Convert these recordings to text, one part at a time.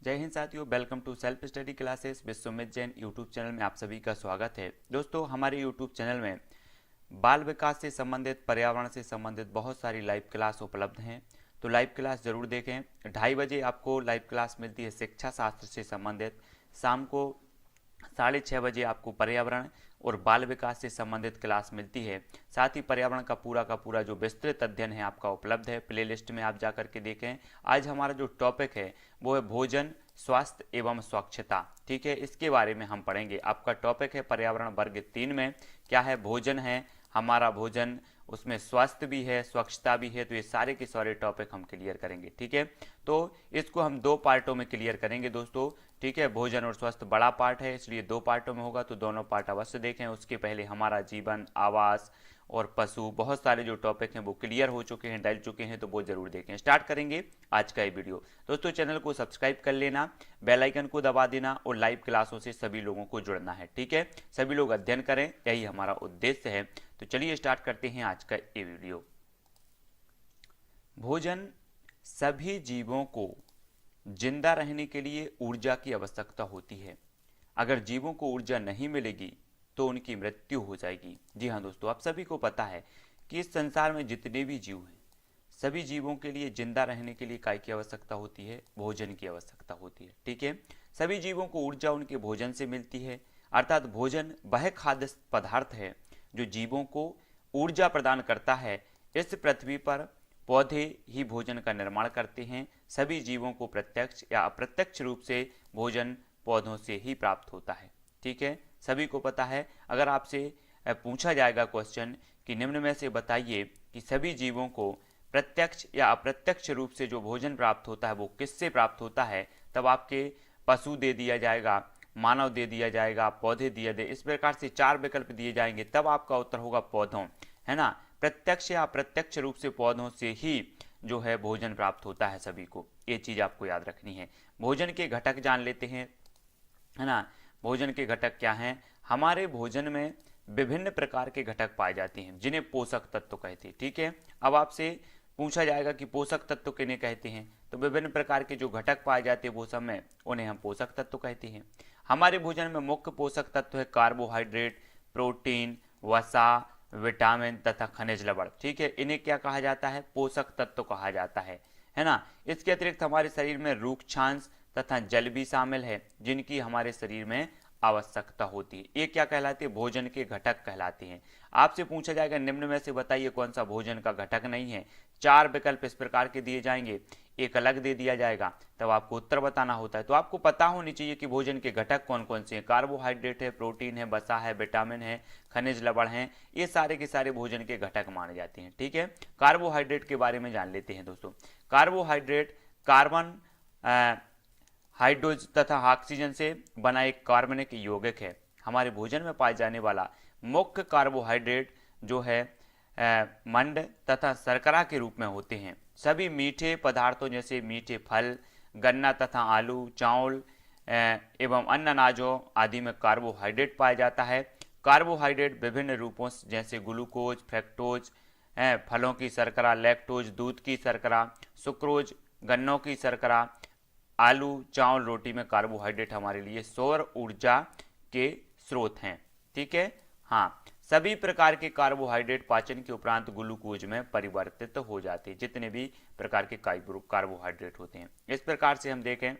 जय हिंद साथियों, welcome to self study classes Vishwamit Jain YouTube channel में आप सभी का स्वागत है। दोस्तों, हमारे यूट्यूब चैनल में बाल विकास से संबंधित, पर्यावरण से संबंधित बहुत सारी लाइव क्लास उपलब्ध हैं। तो लाइव क्लास जरूर देखें। 2:30 बजे आपको लाइव क्लास मिलती है शिक्षा शास्त्र से संबंधित। शाम को 6:30 बजे आपको पर्यावरण और बाल विकास से संबंधित क्लास मिलती है। साथ ही पर्यावरण का पूरा जो विस्तृत अध्ययन है आपका उपलब्ध है, प्लेलिस्ट में आप जा करके देखें। आज हमारा जो टॉपिक है वो है भोजन, स्वास्थ्य एवं स्वच्छता। ठीक है, इसके बारे में हम पढ़ेंगे। आपका टॉपिक है पर्यावरण वर्ग 3 में क्या है, भोजन है हमारा भोजन, उसमें स्वास्थ्य भी है, स्वच्छता भी है। तो ये सारे के सारे टॉपिक हम क्लियर करेंगे। ठीक है, तो इसको हम 2 पार्टों में क्लियर करेंगे दोस्तों। ठीक है, भोजन और स्वास्थ्य बड़ा पार्ट है, इसलिए 2 पार्टों में होगा, तो दोनों पार्ट अवश्य देखें। उसके पहले हमारा जीवन, आवास और पशु, बहुत सारे जो टॉपिक हैं वो क्लियर हो चुके हैं, डल चुके हैं, तो वो जरूर देखें। स्टार्ट करेंगे आज का ये वीडियो। दोस्तों, चैनल को सब्सक्राइब कर लेना, बेल आइकन को दबा देना और लाइव क्लासों से सभी लोगों को जुड़ना है। ठीक है, सभी लोग अध्ययन करें, यही हमारा उद्देश्य है। तो चलिए स्टार्ट करते हैं आज का ये वीडियो। भोजन सभी जीवों को जिंदा रहने के लिए ऊर्जा की आवश्यकता होती है। अगर जीवों को ऊर्जा नहीं मिलेगी तो उनकी मृत्यु हो जाएगी। जी हाँ दोस्तों, आप सभी को पता है कि इस संसार में जितने भी जीव हैं, सभी जीवों के लिए जिंदा रहने के लिए काय की आवश्यकता होती है, भोजन की आवश्यकता होती है। ठीक है, सभी जीवों को ऊर्जा उनके भोजन से मिलती है। अर्थात भोजन वह खाद्य पदार्थ है जो जीवों को ऊर्जा प्रदान करता है। इस पृथ्वी पर पौधे ही भोजन का निर्माण करते हैं। सभी जीवों को प्रत्यक्ष या अप्रत्यक्ष रूप से भोजन पौधों से ही प्राप्त होता है। ठीक है, सभी को पता है। अगर आपसे पूछा जाएगा क्वेश्चन कि निम्न में से बताइए कि सभी जीवों को प्रत्यक्ष या अप्रत्यक्ष रूप से जो भोजन प्राप्त होता है वो किससे प्राप्त होता है, तब आपके पशु दे दिया जाएगा, मानव दे दिया जाएगा, पौधे दिए दे, इस प्रकार से 4 विकल्प दिए जाएंगे, तब आपका उत्तर होगा पौधों। है ना, प्रत्यक्ष या अप्रत्यक्ष रूप से पौधों से ही जो है भोजन प्राप्त होता है सभी को। ये चीज आपको याद रखनी है। भोजन के घटक जान लेते हैं, है ना। भोजन के घटक क्या हैं? हमारे भोजन में विभिन्न प्रकार के घटक पाए जाते हैं जिन्हें पोषक तत्व कहते हैं। ठीक है, अब आपसे पूछा जाएगा कि पोषक तत्व किन्हें कहते हैं, तो विभिन्न प्रकार के जो घटक पाए जाते हैं भोजन में उन्हें हम पोषक तत्व कहते हैं। हमारे भोजन में मुख्य पोषक तत्व है कार्बोहाइड्रेट, प्रोटीन, वसा, विटामिन तथा खनिज लवण। ठीक है, इन्हें क्या कहा जाता है? पोषक तत्व कहा जाता है ना। इसके अतिरिक्त हमारे शरीर में रूक्षांश तथा जल भी शामिल है जिनकी हमारे शरीर में आवश्यकता होती है। ये क्या कहलाते हैं? भोजन के घटक कहलाते हैं। आपसे पूछा जाएगा निम्न में से बताइए कौन सा भोजन का घटक नहीं है। 4 विकल्प इस प्रकार के दिए जाएंगे, एक अलग दे दिया जाएगा, तब आपको उत्तर बताना होता है। तो आपको पता होनी चाहिए कि भोजन के घटक कौन कौन से हैं। कार्बोहाइड्रेट है, प्रोटीन है, वसा है, विटामिन है, खनिज लवण है, ये सारे के सारे भोजन के घटक माने जाते हैं। ठीक है, कार्बोहाइड्रेट के बारे में जान लेते हैं दोस्तों। कार्बोहाइड्रेट कार्बन, हाइड्रोजन तथा ऑक्सीजन से बना एक कार्बनिक यौगिक है। हमारे भोजन में पाए जाने वाला मुख्य कार्बोहाइड्रेट जो है मंड तथा शर्करा के रूप में होते हैं। सभी मीठे पदार्थों जैसे मीठे फल, गन्ना तथा आलू, चावल एवं अन्य अनाजों आदि में कार्बोहाइड्रेट पाया जाता है। कार्बोहाइड्रेट विभिन्न रूपों जैसे ग्लूकोज, फ्रक्टोज, फलों की शर्करा, लैक्टोज, दूध की शर्करा, सुक्रोज, गन्नों की शर्करा, आलू, चावल, रोटी में कार्बोहाइड्रेट हमारे लिए सौर ऊर्जा के स्रोत हैं। ठीक है, हाँ, सभी प्रकार के कार्बोहाइड्रेट पाचन के उपरांत ग्लूकोज में परिवर्तित हो जाते हैं, जितने भी प्रकार के कार्बोहाइड्रेट होते हैं। इस प्रकार से हम देखें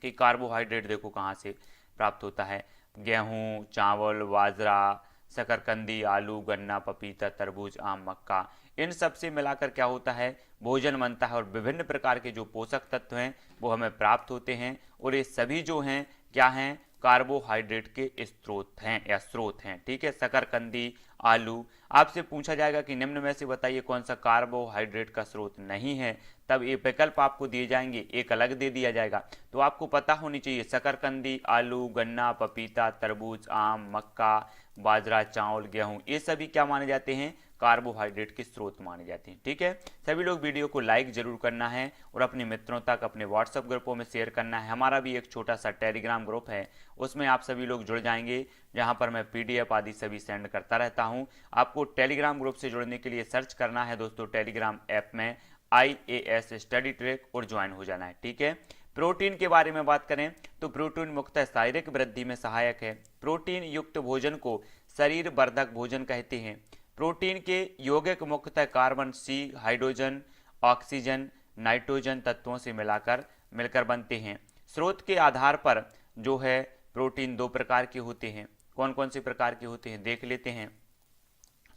कि कार्बोहाइड्रेट देखो कहाँ से प्राप्त होता है। गेहूं, चावल, बाजरा, शकरकंदी, आलू, गन्ना, पपीता, तरबूज, आम, मक्का, इन सब से मिलाकर क्या होता है? भोजन बनता है। और विभिन्न प्रकार के जो पोषक तत्व हैं वो हमें प्राप्त होते हैं। और ये सभी जो हैं क्या हैं? कार्बोहाइड्रेट के स्रोत हैं या स्रोत हैं। ठीक है, शकरकंदी, आलू। आपसे पूछा जाएगा कि निम्न में से बताइए कौन सा कार्बोहाइड्रेट का स्रोत नहीं है, तब ये विकल्प आपको दिए जाएंगे, एक अलग दे दिया जाएगा। तो आपको पता होनी चाहिए शकरकंदी, आलू, गन्ना, पपीता, तरबूज, आम, मक्का, बाजरा, चावल, गेहूं, ये सभी क्या माने जाते हैं? कार्बोहाइड्रेट के स्रोत माने जाते हैं। ठीक है, सभी लोग वीडियो को लाइक जरूर करना है और अपने मित्रों तक, अपने व्हाट्सएप ग्रुपों में शेयर करना है। हमारा भी एक छोटा सा टेलीग्राम ग्रुप है, उसमें आप सभी लोग जुड़ जाएंगे, जहां पर मैं पीडीएफ आदि सभी सेंड करता रहता हूं। आपको टेलीग्राम ग्रुप से जुड़ने के लिए सर्च करना है दोस्तों टेलीग्राम ऐप में IAS स्टडी ट्रैक और ज्वाइन हो जाना है। ठीक है, प्रोटीन के बारे में बात करें तो प्रोटीन मुख्यतः शारीरिक वृद्धि में सहायक है। प्रोटीन युक्त भोजन को शरीर वर्धक भोजन कहते हैं। प्रोटीन के यौगिक मुख्यतः कार्बन, सी, हाइड्रोजन, ऑक्सीजन, नाइट्रोजन तत्वों से मिलकर बनते हैं। स्रोत के आधार पर जो है प्रोटीन दो प्रकार के होते हैं। कौन कौन से प्रकार के होते हैं देख लेते हैं।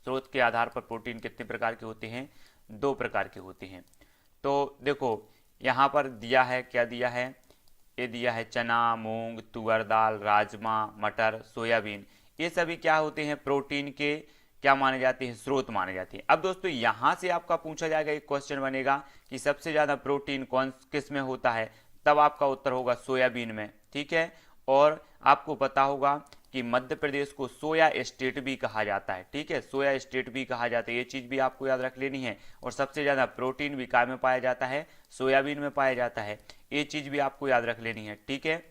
स्रोत के आधार पर प्रोटीन कितने प्रकार के होते हैं? दो प्रकार के होते हैं। तो देखो यहाँ पर दिया है, क्या दिया है? ये दिया है चना, मूंग, तुअर दाल, राजमा, मटर, सोयाबीन। ये सभी क्या होते हैं? प्रोटीन के क्या माने जाते हैं? स्रोत माने जाते हैं। अब दोस्तों यहाँ से आपका पूछा जाएगा, एक क्वेश्चन बनेगा कि सबसे ज़्यादा प्रोटीन किस में होता है, तब आपका उत्तर होगा सोयाबीन में। ठीक है, और आपको पता होगा कि मध्य प्रदेश को सोया स्टेट भी कहा जाता है। ठीक है, सोया स्टेट भी कहा जाता है, ये चीज़ भी आपको याद रख लेनी है। और सबसे ज़्यादा प्रोटीन भी काय में पाया जाता है? सोयाबीन में पाया जाता है, ये चीज़ भी आपको याद रख लेनी है। ठीक है,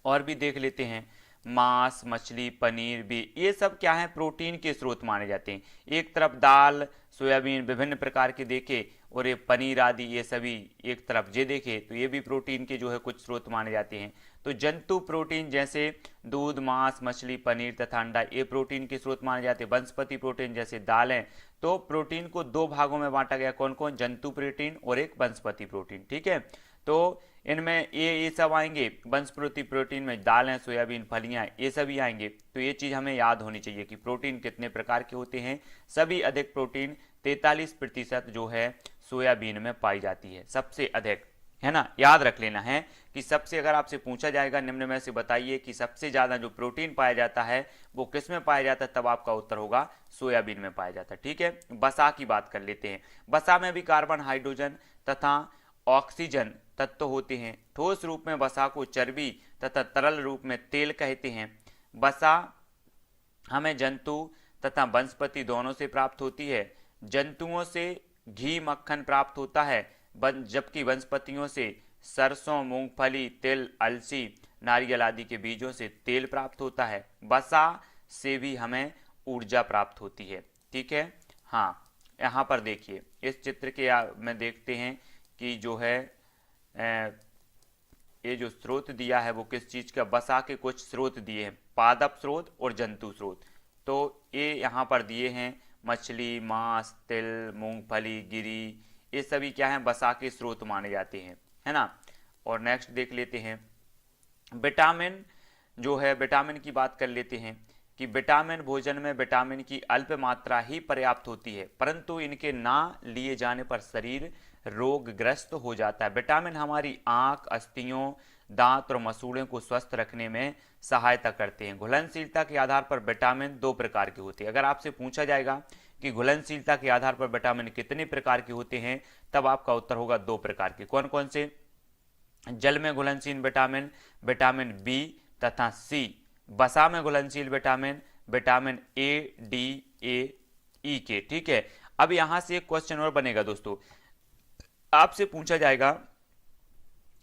और भी देख लेते हैं। मांस, मछली, पनीर भी, ये सब क्या है? प्रोटीन के स्रोत माने जाते हैं। एक तरफ दाल, सोयाबीन विभिन्न प्रकार के देखे, और ये पनीर आदि ये सभी एक तरफ जे देखे, तो ये भी प्रोटीन के जो है कुछ स्रोत माने जाते हैं। तो जंतु प्रोटीन जैसे दूध, मांस, मछली, पनीर तथा अंडा, ये प्रोटीन के स्रोत माने जाते हैं। वनस्पति प्रोटीन जैसे दालें। तो प्रोटीन को दो भागों में बांटा गया, कौन कौन? जंतु प्रोटीन और एक वनस्पति प्रोटीन। ठीक है, तो इनमें ये सब आएंगे। वनस्पति प्रोटीन में दालें, सोयाबीन, फलियां, ये सभी आएंगे। तो ये चीज़ हमें याद होनी चाहिए कि प्रोटीन कितने प्रकार के होते हैं। सभी अधिक प्रोटीन 43% जो है सोयाबीन में पाई जाती है, सबसे अधिक, है ना। याद रख लेना है कि सबसे, अगर आपसे पूछा जाएगा निम्न में से बताइए कि सबसे ज़्यादा जो प्रोटीन पाया जाता है वो किस में पाया जाता है, तब आपका उत्तर होगा सोयाबीन में पाया जाता है। ठीक है, वसा की बात कर लेते हैं। वसा में भी कार्बन, हाइड्रोजन तथा ऑक्सीजन तत्व होते हैं। ठोस रूप में वसा को चर्बी तथा तरल रूप में तेल कहते हैं। वसा हमें जंतु तथा वनस्पति दोनों से प्राप्त होती है। जंतुओं से घी, मक्खन प्राप्त होता है, जबकि वनस्पतियों से सरसों, मूंगफली, तिल, अलसी, नारियल आदि के बीजों से तेल प्राप्त होता है। वसा से भी हमें ऊर्जा प्राप्त होती है। ठीक है, हाँ, यहाँ पर देखिए इस चित्र के में देखते हैं कि जो है ये जो स्रोत दिया है वो किस चीज़ का? वसा के कुछ स्रोत दिए हैं, पादप स्रोत और जंतु स्रोत। तो ये यहाँ पर दिए हैं, मछली, मांस, तिल, मूंगफली, गिरी, ये सभी क्या हैं? वसा के स्रोत माने जाते हैं, है ना। और नेक्स्ट देख लेते हैं विटामिन। जो है विटामिन की बात कर लेते हैं कि विटामिन भोजन में विटामिन की अल्प मात्रा ही पर्याप्त होती है, परंतु इनके ना लिए जाने पर शरीर रोगग्रस्त हो जाता है। विटामिन हमारी आंख, अस्थियों, दांत और मसूड़ों को स्वस्थ रखने में सहायता करते हैं। घुलनशीलता के आधार पर विटामिन दो प्रकार के होते हैं। अगर आपसे पूछा जाएगा कि घुलनशीलता के आधार पर विटामिन कितने प्रकार के होते हैं, तब आपका उत्तर होगा दो प्रकार के। कौन कौन से? जल में घुलनशील विटामिन, विटामिन बी तथा सी। वसा में घुलनशील विटामिन, विटामिन ए, डी, ए, ई के। ठीक है, अब यहां से एक क्वेश्चन और बनेगा दोस्तों, आपसे पूछा जाएगा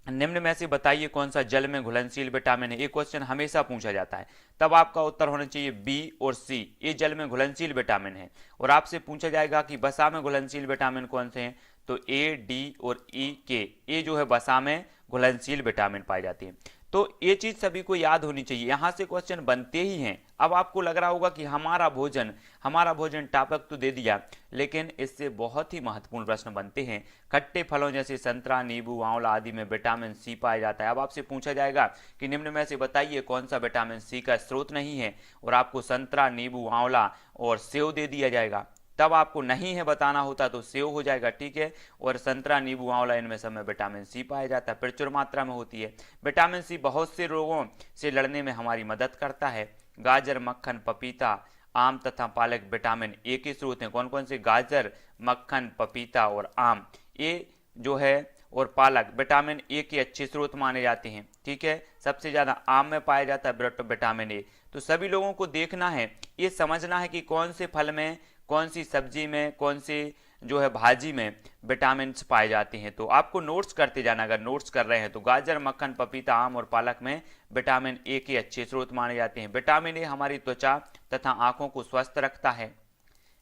निम्न में से बताइए कौन सा जल में घुलनशील विटामिन है। ये क्वेश्चन हमेशा पूछा जाता है, तब आपका उत्तर होना चाहिए बी और सी, ये जल में घुलनशील विटामिन है। और आपसे पूछा जाएगा कि वसा में घुलनशील विटामिन कौन से हैं, तो ए, डी और ई के, ये जो है वसा में घुलनशील विटामिन पाए जाते हैं। तो ये चीज सभी को याद होनी चाहिए, यहां से क्वेश्चन बनते ही हैं। अब आपको लग रहा होगा कि हमारा भोजन टॉपिक तो दे दिया, लेकिन इससे बहुत ही महत्वपूर्ण प्रश्न बनते हैं। खट्टे फलों जैसे संतरा, नींबू, आंवला आदि में विटामिन सी पाया जाता है। अब आपसे पूछा जाएगा कि निम्न में से बताइए कौन सा विटामिन सी का स्रोत नहीं है, और आपको संतरा, नींबू, आंवला और सेव दे दिया जाएगा। तब आपको नहीं है बताना होता तो सेव हो जाएगा। ठीक है, और संतरा, नींबू, आंवला, इनमें सब में विटामिन सी पाया जाता है, प्रचुर मात्रा में होती है। विटामिन सी बहुत से रोगों से लड़ने में हमारी मदद करता है। गाजर, मक्खन, पपीता, आम तथा पालक विटामिन ए के स्रोत हैं। कौन कौन से? गाजर, मक्खन, पपीता और आम, ये जो है और पालक विटामिन ए के अच्छे स्रोत माने जाते हैं। ठीक है, सबसे ज्यादा आम में पाया जाता है विटामिन ए। तो सभी लोगों को देखना है, ये समझना है कि कौन से फल में, कौन सी सब्जी में, कौन सी जो है भाजी में विटामिन पाए जाते हैं। तो आपको नोट्स करते जाना, अगर नोट्स कर रहे हैं तो गाजर, मक्खन, पपीता, आम और पालक में विटामिन ए के अच्छे स्रोत माने जाते हैं। विटामिन ए हमारी त्वचा तथा आंखों को स्वस्थ रखता है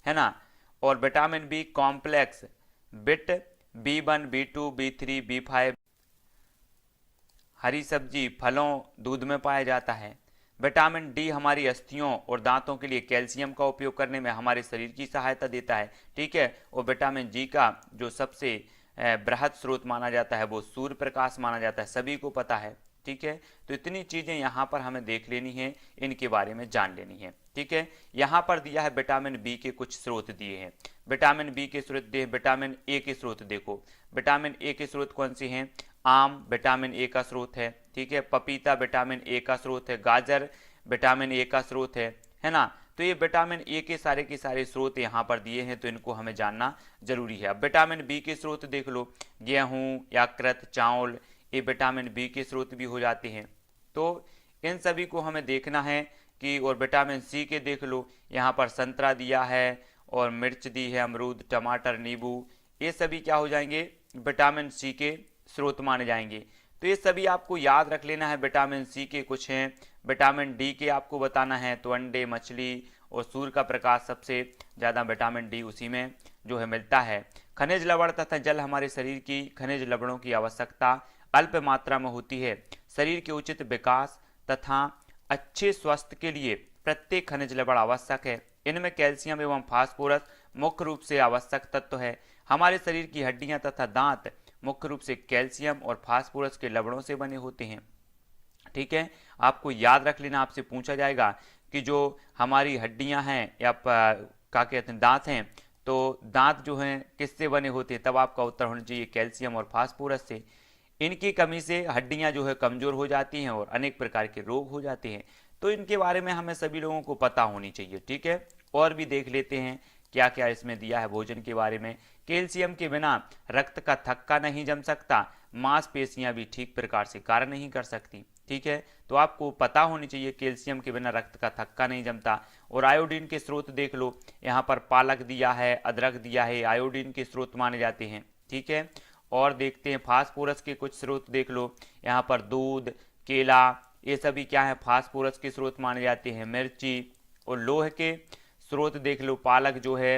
ना। और विटामिन बी कॉम्प्लेक्स, बिट B1, B2, B3, B5 हरी सब्जी, फलों, दूध में पाया जाता है। विटामिन डी हमारी अस्थियों और दांतों के लिए कैल्शियम का उपयोग करने में हमारे शरीर की सहायता देता है, ठीक है। और विटामिन जी का जो सबसे बृहद स्रोत माना जाता है वो सूर्य प्रकाश माना जाता है, सभी को पता है, ठीक है। तो इतनी चीज़ें यहाँ पर हमें देख लेनी है, इनके बारे में जान लेनी है, ठीक है। यहाँ पर दिया है विटामिन बी के कुछ स्रोत दिए हैं। विटामिन बी के स्रोत दिए, विटामिन ए के स्रोत देखो। विटामिन ए के स्रोत कौन से हैं? आम विटामिन ए का स्रोत है, ठीक है। पपीता विटामिन ए का स्रोत है। गाजर विटामिन ए का स्रोत है ना। तो ये विटामिन ए के सारे स्रोत यहाँ पर दिए हैं, तो इनको हमें जानना जरूरी है। अब विटामिन बी के स्रोत देख लो, गेहूँ, यकृत, चावल, ये विटामिन बी के स्रोत भी हो जाते हैं। तो इन सभी को हमें देखना है कि, और विटामिन सी के देख लो, यहाँ पर संतरा दिया है और मिर्च दी है, अमरूद, टमाटर, नींबू, ये सभी क्या हो जाएंगे? विटामिन सी के स्रोत माने जाएंगे। तो ये सभी आपको याद रख लेना है। विटामिन सी के कुछ हैं। विटामिन डी के आपको बताना है, तो अंडे, मछली और सूर्य का प्रकाश, सबसे ज़्यादा विटामिन डी उसी में जो है मिलता है। खनिज लवण तथा जल हमारे शरीर की खनिज लवणों की आवश्यकता अल्प मात्रा में होती है। शरीर के उचित विकास तथा अच्छे स्वास्थ्य के लिए प्रत्येक खनिज लवण आवश्यक है। इनमें कैल्शियम एवं फास्फोरस मुख्य रूप से आवश्यक तत्व है। हमारे शरीर की हड्डियां तथा दांत मुख्य रूप से कैल्शियम और फास्फोरस के लवणों से बने होते हैं, ठीक है। आपको याद रख लेना, आपसे पूछा जाएगा कि जो हमारी हड्डियां हैं या क्या कहते हैं, दांत हैं, तो दांत जो हैं किससे बने होते हैं, तब आपका उत्तर होना चाहिए कैल्शियम और फास्फोरस से। इनकी कमी से हड्डियां जो है कमजोर हो जाती हैं और अनेक प्रकार के रोग हो जाते हैं। तो इनके बारे में हमें सभी लोगों को पता होनी चाहिए, ठीक है। और भी देख लेते हैं क्या क्या इसमें दिया है भोजन के बारे में। कैल्शियम के बिना रक्त का थक्का नहीं जम सकता, मांसपेशियां भी ठीक प्रकार से कार्य नहीं कर सकती, ठीक है। तो आपको पता होनी चाहिए कैल्शियम के बिना रक्त का थक्का नहीं जमता। और आयोडीन के स्रोत देख लो, यहाँ पर पालक दिया है, अदरक दिया है, आयोडीन के स्रोत माने जाते हैं, ठीक है। और देखते हैं फास्फोरस के कुछ स्रोत देख लो, यहाँ पर दूध, केला, ये सभी क्या है, फास्फोरस के स्रोत माने जाते हैं। मिर्ची और लोहे के स्रोत देख लो, पालक जो है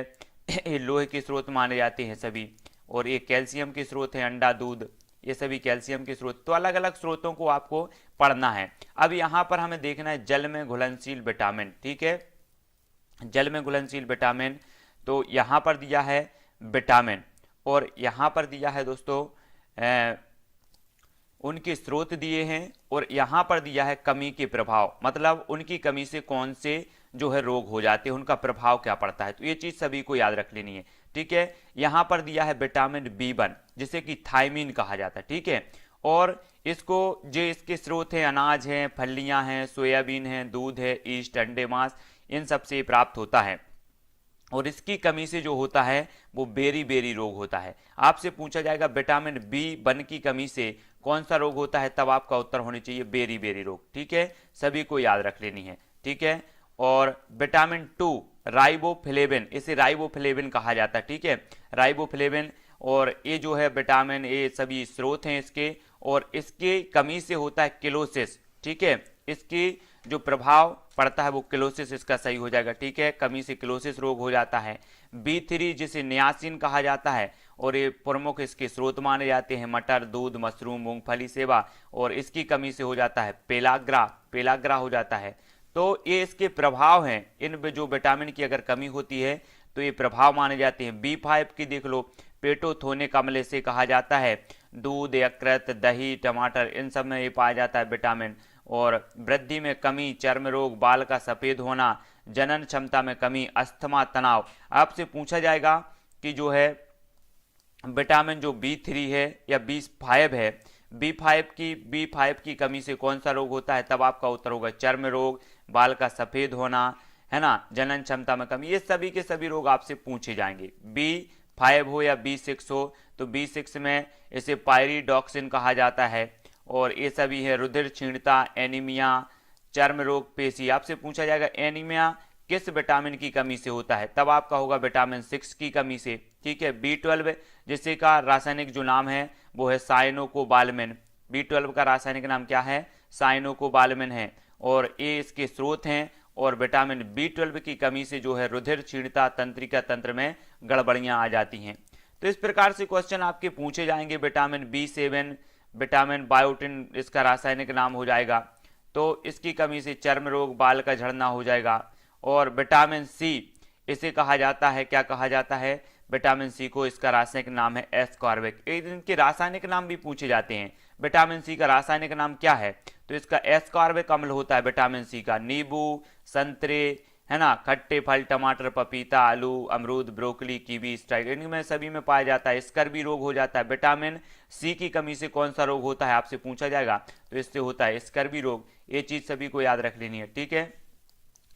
ये लोहे के स्रोत माने जाते हैं सभी। और ये कैल्शियम के स्रोत है, अंडा, दूध, ये सभी कैल्शियम के स्रोत। तो अलग अलग स्रोतों को आपको पढ़ना है। अब यहाँ पर हमें देखना है जल में घुलनशील विटामिन, ठीक है। जल में घुलनशील विटामिन, तो यहाँ पर दिया है विटामिन, और यहाँ पर दिया है दोस्तों उनके स्रोत दिए हैं, और यहाँ पर दिया है कमी के प्रभाव, मतलब उनकी कमी से कौन से जो है रोग हो जाते हैं, उनका प्रभाव क्या पड़ता है। तो ये चीज़ सभी को याद रख लेनी है, ठीक है। यहाँ पर दिया है विटामिन B1 जिसे कि थायमीन कहा जाता है, ठीक है। और इसको जो इसके स्रोत हैं, अनाज हैं, फलियाँ हैं, सोयाबीन है, दूध है, ईस्ट, अंडे, मांस, इन सब से प्राप्त होता है। और इसकी कमी से जो होता है वो बेरी रोग होता है। आपसे पूछा जाएगा विटामिन B1 की कमी से कौन सा रोग होता है, तब आपका उत्तर होना चाहिए बेरी रोग, ठीक है। सभी को याद रख लेनी है, ठीक है। और विटामिन 2 राइबोफ्लेविन, इसे राइबोफ्लेविन कहा जाता है, ठीक है, राइबोफ्लेविन। और ये जो है विटामिन, ये सभी स्रोत हैं इसके, और इसके कमी से होता है किलोसिस, ठीक है। इसकी जो प्रभाव पड़ता है वो किलोसिस इसका सही हो जाएगा, ठीक है। कमी से किलोसिस रोग हो जाता है। B3 जिसे नियासिन कहा जाता है, और ये प्रमुख इसके स्रोत माने जाते हैं मटर, दूध, मशरूम, मूंगफली, सेवा। और इसकी कमी से हो जाता है पेलाग्रा हो जाता है। तो ये इसके प्रभाव हैं। इन जो विटामिन की अगर कमी होती है तो ये प्रभाव माने जाते हैं। B5 की देख लो, पेटोथोनिक अम्ल से कहा जाता है। दूध, यकृत, दही, टमाटर, इन सब में ये पाया जाता है विटामिन। और वृद्धि में कमी, चर्म रोग, बाल का सफ़ेद होना, जनन क्षमता में कमी, अस्थमा, तनाव। आपसे पूछा जाएगा कि जो है विटामिन जो B3 है या B5 है, B5 की कमी से कौन सा रोग होता है, तब आपका उत्तर होगा चर्म रोग, बाल का सफ़ेद होना, है ना, जनन क्षमता में कमी। ये सभी के सभी रोग आपसे पूछे जाएंगे। B5 हो या B6 हो, तो B6 में इसे पायरिडॉक्सिन कहा जाता है। और ये सभी है रुधिर क्षीणता, एनीमिया, चर्म रोग, पेशी। आपसे पूछा जाएगा एनीमिया किस विटामिन की कमी से होता है, तब आपका होगा विटामिन 6 की कमी से, ठीक है। B12 जिससे का रासायनिक जो नाम है वो है साइनोकोबालमिन। B12 का रासायनिक नाम क्या है, साइनोकोबालमिन है। और ये इसके स्रोत हैं। और विटामिन B12 की कमी से जो है रुधिर क्षीणता, तंत्रिका तंत्र में गड़बड़ियां आ जाती हैं। तो इस प्रकार से क्वेश्चन आपके पूछे जाएंगे। विटामिन B7, विटामिन बायोटिन इसका रासायनिक नाम हो जाएगा। तो इसकी कमी से चर्म रोग, बाल का झड़ना हो जाएगा। और विटामिन सी इसे कहा जाता है, क्या कहा जाता है, विटामिन सी को इसका रासायनिक नाम है एस्कॉर्बिक। इनके रासायनिक नाम भी पूछे जाते हैं। विटामिन सी का रासायनिक नाम क्या है, तो इसका एस्कॉर्बिक अम्ल होता है विटामिन सी का। नींबू, संतरे, है ना, खट्टे फल, टमाटर, पपीता, आलू, अमरूद, ब्रोकली, कीवी, स्ट्राइक, इनमें सभी में पाया जाता है। स्कर्वी रोग हो जाता है। विटामिन सी की कमी से कौन सा रोग होता है आपसे पूछा जाएगा, तो इससे होता है स्कर्वी रोग। ये चीज सभी को याद रख लेनी है, ठीक है।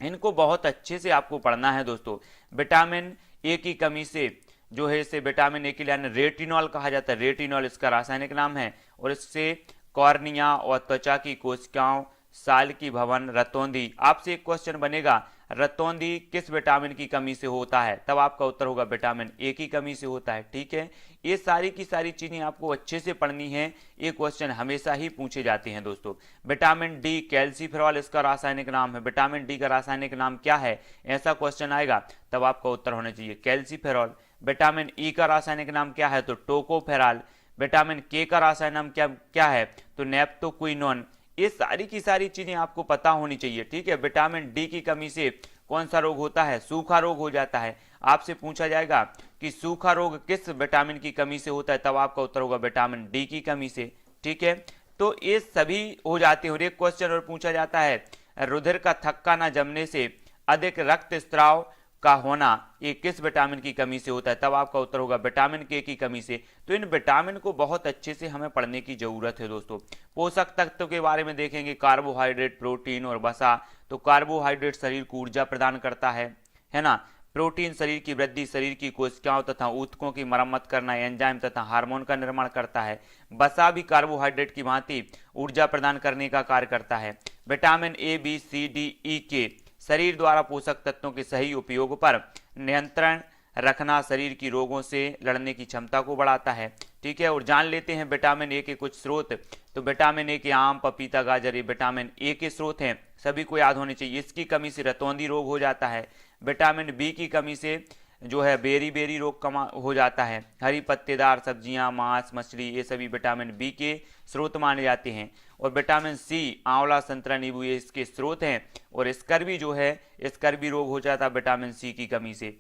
इनको बहुत अच्छे से आपको पढ़ना है दोस्तों। विटामिन ए की कमी से जो है, इसे विटामिन ए के लिए रेटिनॉल कहा जाता है। रेटिनॉल इसका रासायनिक नाम है। और इससे कॉर्निया और त्वचा की कोशिकाओं, साल की भवन, रतौंधी। आपसे एक क्वेश्चन बनेगा, रतौंधी किस विटामिन की कमी से होता है, तब आपका उत्तर होगा विटामिन ए की कमी से होता है, ठीक है। ये सारी की सारी चीजें आपको अच्छे से पढ़नी है। ये क्वेश्चन हमेशा ही पूछे जाते हैं दोस्तों। विटामिन डी, कैल्सीफेरॉल इसका रासायनिक नाम है। विटामिन डी का रासायनिक नाम क्या है, ऐसा क्वेश्चन आएगा तब आपका उत्तर होना चाहिए कैल्सीफेरॉल। विटामिन ई का रासायनिक नाम क्या है, तो टोकोफेरॉल। विटामिन के का रासायनिक नाम क्या है, तो नेप्टोक्विनोन। ये सारी की सारी चीजें आपको पता होनी चाहिए, ठीक है। विटामिन डी की कमी से कौन सा रोग होता है, सूखा रोग हो जाता है। आपसे पूछा जाएगा कि सूखा रोग किस विटामिन की कमी से होता है, तब आपका उत्तर होगा विटामिन डी की कमी से, ठीक है। तो ये सभी हो जाते हैं। और एक क्वेश्चन और पूछा जाता है, रुधिर का थक्का न जमने से अधिक रक्त स्त्राव का होना, ये किस विटामिन की कमी से होता है, तब आपका उत्तर होगा विटामिन के की कमी से। तो इन विटामिन को बहुत अच्छे से हमें पढ़ने की जरूरत है दोस्तों। पोषक तत्व के बारे में देखेंगे, कार्बोहाइड्रेट, प्रोटीन और वसा। तो कार्बोहाइड्रेट शरीर को ऊर्जा प्रदान करता है ना। प्रोटीन शरीर की वृद्धि, शरीर की कोशिकाओं तथा ऊतकों की मरम्मत करना, एंजाइम तथा हार्मोन का निर्माण करता है। वसा भी कार्बोहाइड्रेट की भांति ऊर्जा प्रदान करने का कार्य करता है। Vitamin A, B, C, D, E, के शरीर द्वारा पोषक तत्वों के सही उपयोग पर नियंत्रण रखना शरीर की रोगों से लड़ने की क्षमता को बढ़ाता है, ठीक है। और जान लेते हैं विटामिन ए के कुछ स्रोत। तो विटामिन ए के आम, पपीता, गाजर ये विटामिन ए के स्रोत हैं, सभी को याद होने चाहिए। इसकी कमी से रतौंधी रोग हो जाता है। विटामिन बी की कमी से जो है बेरी रोग हो जाता है। हरी पत्तेदार सब्जियां, मांस, मछली ये सभी विटामिन बी के स्रोत माने जाते हैं। और विटामिन सी, आंवला, संतरा, नींबू ये इसके स्रोत हैं। और स्कर्वी जो है, स्कर्वी रोग हो जाता है विटामिन सी की कमी से।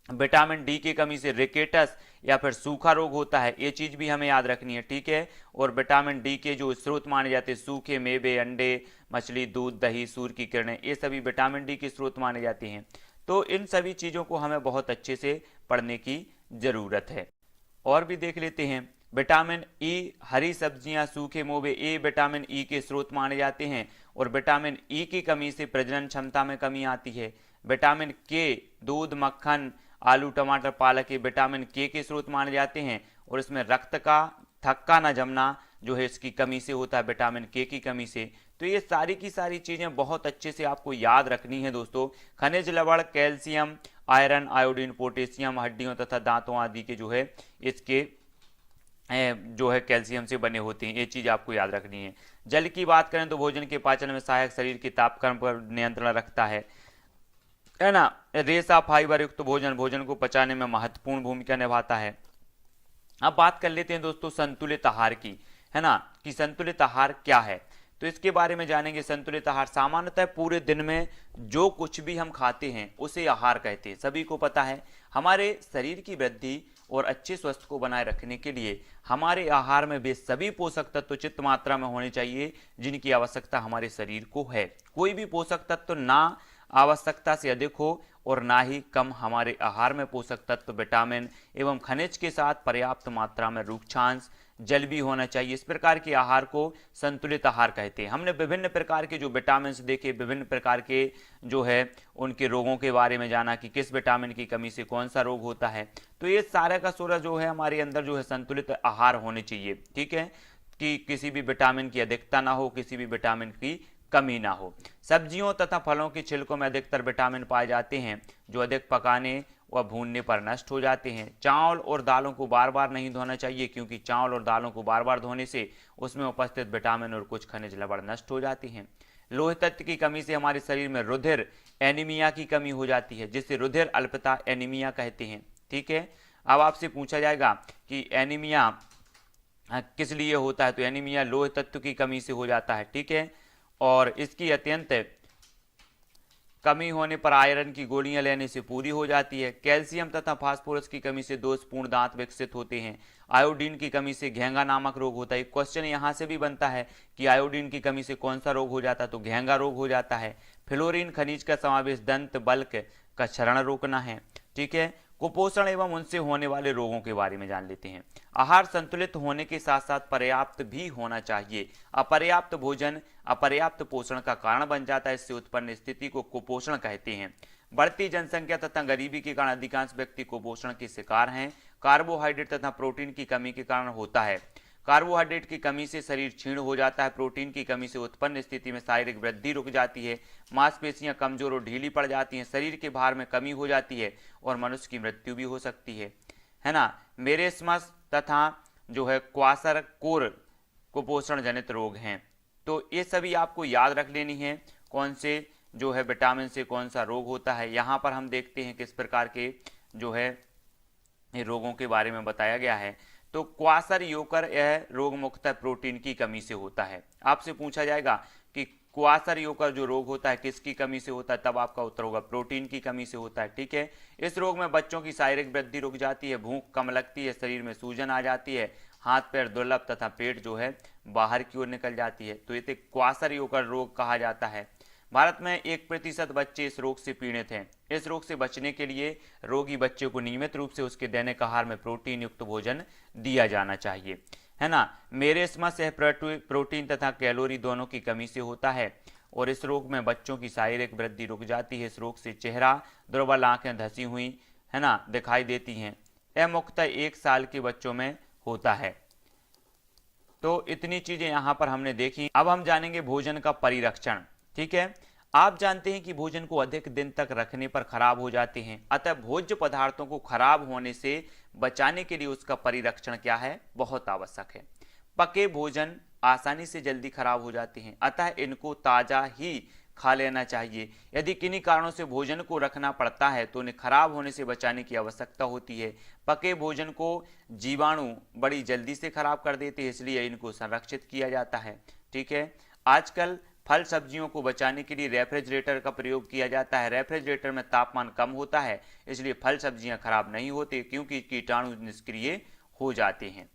विटामिन डी की कमी से रिकेटस या फिर सूखा रोग होता है, ये चीज भी हमें याद रखनी है, ठीक है। और विटामिन डी के जो स्रोत माने जाते हैं, सूखे मेवे, अंडे, मछली, दूध, दही, सूर्य की किरणें, ये सभी विटामिन डी के स्रोत माने जाते हैं। तो इन सभी चीजों को हमें बहुत अच्छे से पढ़ने की जरूरत है। और भी देख लेते हैं, विटामिन ई, हरी सब्जियां, सूखे मेवे ये विटामिन ई के स्रोत माने जाते हैं। और विटामिन ई की कमी से प्रजनन क्षमता में कमी आती है। विटामिन के, दूध, मक्खन, आलू, टमाटर, पालक ये विटामिन के स्रोत माने जाते हैं। और इसमें रक्त का थक्का न जमना जो है इसकी कमी से होता है, विटामिन के की कमी से। तो ये सारी की सारी चीजें बहुत अच्छे से आपको याद रखनी है दोस्तों। खनिज लवण, कैल्शियम, आयरन, आयोडीन, पोटेशियम हड्डियों तथा दांतों आदि के जो है इसके जो है कैल्शियम से बने होते हैं, ये चीज आपको याद रखनी है। जल की बात करें तो भोजन के पाचन में सहायक, शरीर के तापक्रम पर नियंत्रण रखता है ना। रेशा फाइबर युक्त भोजन को पचाने में महत्वपूर्ण भूमिका निभाता है। अब बात कर लेते हैं दोस्तों संतुलित आहार की, है ना, कि संतुलित आहार क्या है। तो इसके बारे में जानेंगे। संतुलित आहार सामान्यतः पूरे दिन में जो कुछ भी हम खाते हैं उसे आहार कहते हैं, सभी को पता है। हमारे शरीर की वृद्धि और अच्छे स्वास्थ्य को बनाए रखने के लिए हमारे आहार में वे सभी पोषक तत्व उचित मात्रा में होने चाहिए जिनकी आवश्यकता हमारे शरीर को है। कोई भी पोषक तत्व ना आवश्यकता से अधिक हो और ना ही कम। हमारे आहार में पोषक तत्व, विटामिन एवं खनिज के साथ पर्याप्त मात्रा में रूक्षांश, जल भी होना चाहिए। इस प्रकार के आहार को संतुलित आहार कहते हैं। हमने विभिन्न प्रकार के जो विटामिन देखे, विभिन्न प्रकार के जो है उनके रोगों के बारे में जाना कि किस विटामिन की कमी से कौन सा रोग होता है। तो ये सारा का सारा जो है हमारे अंदर जो है संतुलित आहार होने चाहिए, ठीक है, कि किसी भी विटामिन की अधिकता ना हो, किसी भी विटामिन की कमी ना हो। सब्जियों तथा फलों के छिलकों में अधिकतर विटामिन पाए जाते हैं जो अधिक पकाने व भूनने पर नष्ट हो जाते हैं। चावल और दालों को बार बार नहीं धोना चाहिए क्योंकि चावल और दालों को बार बार धोने से उसमें उपस्थित विटामिन और कुछ खनिज लवण नष्ट हो जाती हैं। लोह तत्व की कमी से हमारे शरीर में रुधिर, एनीमिया की कमी हो जाती है, जिसे रुधिर अल्पता, एनीमिया कहते हैं, ठीक है। अब आपसे पूछा जाएगा कि एनीमिया किस लिए होता है, तो एनीमिया लोह तत्व की कमी से हो जाता है, ठीक है। और इसकी अत्यंत कमी होने पर आयरन की गोलियां लेने से पूरी हो जाती है। कैल्शियम तथा फास्फोरस की कमी से दोषपूर्ण दांत विकसित होते हैं। आयोडीन की कमी से घेंगा नामक रोग होता है। क्वेश्चन यहां से भी बनता है कि आयोडीन की कमी से कौन सा रोग हो जाता है, तो घेंगा रोग हो जाता है। फ्लोरीन खनिज का समावेश दंत बल्क का क्षरण रोकना है, ठीक है। कुपोषण एवं उनसे होने वाले रोगों के बारे में जान लेते हैं। आहार संतुलित होने के साथ साथ पर्याप्त भी होना चाहिए। अपर्याप्त भोजन अपर्याप्त पोषण का कारण बन जाता है। इससे उत्पन्न स्थिति को कुपोषण कहते हैं। बढ़ती जनसंख्या तथा गरीबी के कारण अधिकांश व्यक्ति कुपोषण के शिकार हैं। कार्बोहाइड्रेट तथा प्रोटीन की कमी के कारण होता है। कार्बोहाइड्रेट की कमी से शरीर क्षीण हो जाता है। प्रोटीन की कमी से उत्पन्न स्थिति में शारीरिक वृद्धि रुक जाती है। मांसपेशियां कमजोर और ढीली पड़ जाती हैं। शरीर के भार में कमी हो जाती है और मनुष्य की मृत्यु भी हो सकती है ना। मेरेस्मस तथा जो है क्वासर कोर कुपोषण जनित रोग हैं। तो ये सभी आपको याद रख लेनी है, कौन से जो है विटामिन से कौन सा रोग होता है। यहाँ पर हम देखते हैं किस प्रकार के जो है रोगों के बारे में बताया गया है। तो क्वासर योकर यह रोग मुख्यतः प्रोटीन की कमी से होता है। आपसे पूछा जाएगा कि क्वासर योकर जो रोग होता है किसकी कमी से होता है, तब आपका उत्तर होगा प्रोटीन की कमी से होता है, ठीक है। इस रोग में बच्चों की शारीरिक वृद्धि रुक जाती है, भूख कम लगती है, शरीर में सूजन आ जाती है, हाथ पैर दुर्लभ तथा पेट जो है बाहर की ओर निकल जाती है। तो इसे क्वासर योकर रोग कहा जाता है। भारत में 1% बच्चे इस रोग से पीड़ित हैं। इस रोग से बचने के लिए रोगी बच्चे को नियमित रूप से उसके दैनिक आहार में प्रोटीन युक्त भोजन दिया जाना चाहिए, है ना। मेरेस्मस यह प्रोटीन तथा कैलोरी दोनों की कमी से होता है और इस रोग में बच्चों की शारीरिक वृद्धि रुक जाती है। इस रोग से चेहरा दुर्बल, आंखें धसी हुई है ना दिखाई देती हैं। यह मुख्यतः 1 साल के बच्चों में होता है। तो इतनी चीजें यहाँ पर हमने देखी। अब हम जानेंगे भोजन का परिरक्षण, ठीक है। आप जानते हैं कि भोजन को अधिक दिन तक रखने पर खराब हो जाते हैं, अतः भोज्य पदार्थों को खराब होने से बचाने के लिए उसका परिरक्षण क्या है, बहुत आवश्यक है। पके भोजन आसानी से जल्दी खराब हो जाते हैं, अतः इनको ताजा ही खा लेना चाहिए। यदि किन्हीं कारणों से भोजन को रखना पड़ता है तो उन्हें खराब होने से बचाने की आवश्यकता होती है। पके भोजन को जीवाणु बड़ी जल्दी से खराब कर देते हैं, इसलिए इनको संरक्षित किया जाता है, ठीक है। आजकल फल सब्जियों को बचाने के लिए रेफ्रिजरेटर का प्रयोग किया जाता है। रेफ्रिजरेटर में तापमान कम होता है, इसलिए फल सब्जियां खराब नहीं होती क्योंकि कीटाणु निष्क्रिय हो जाते हैं।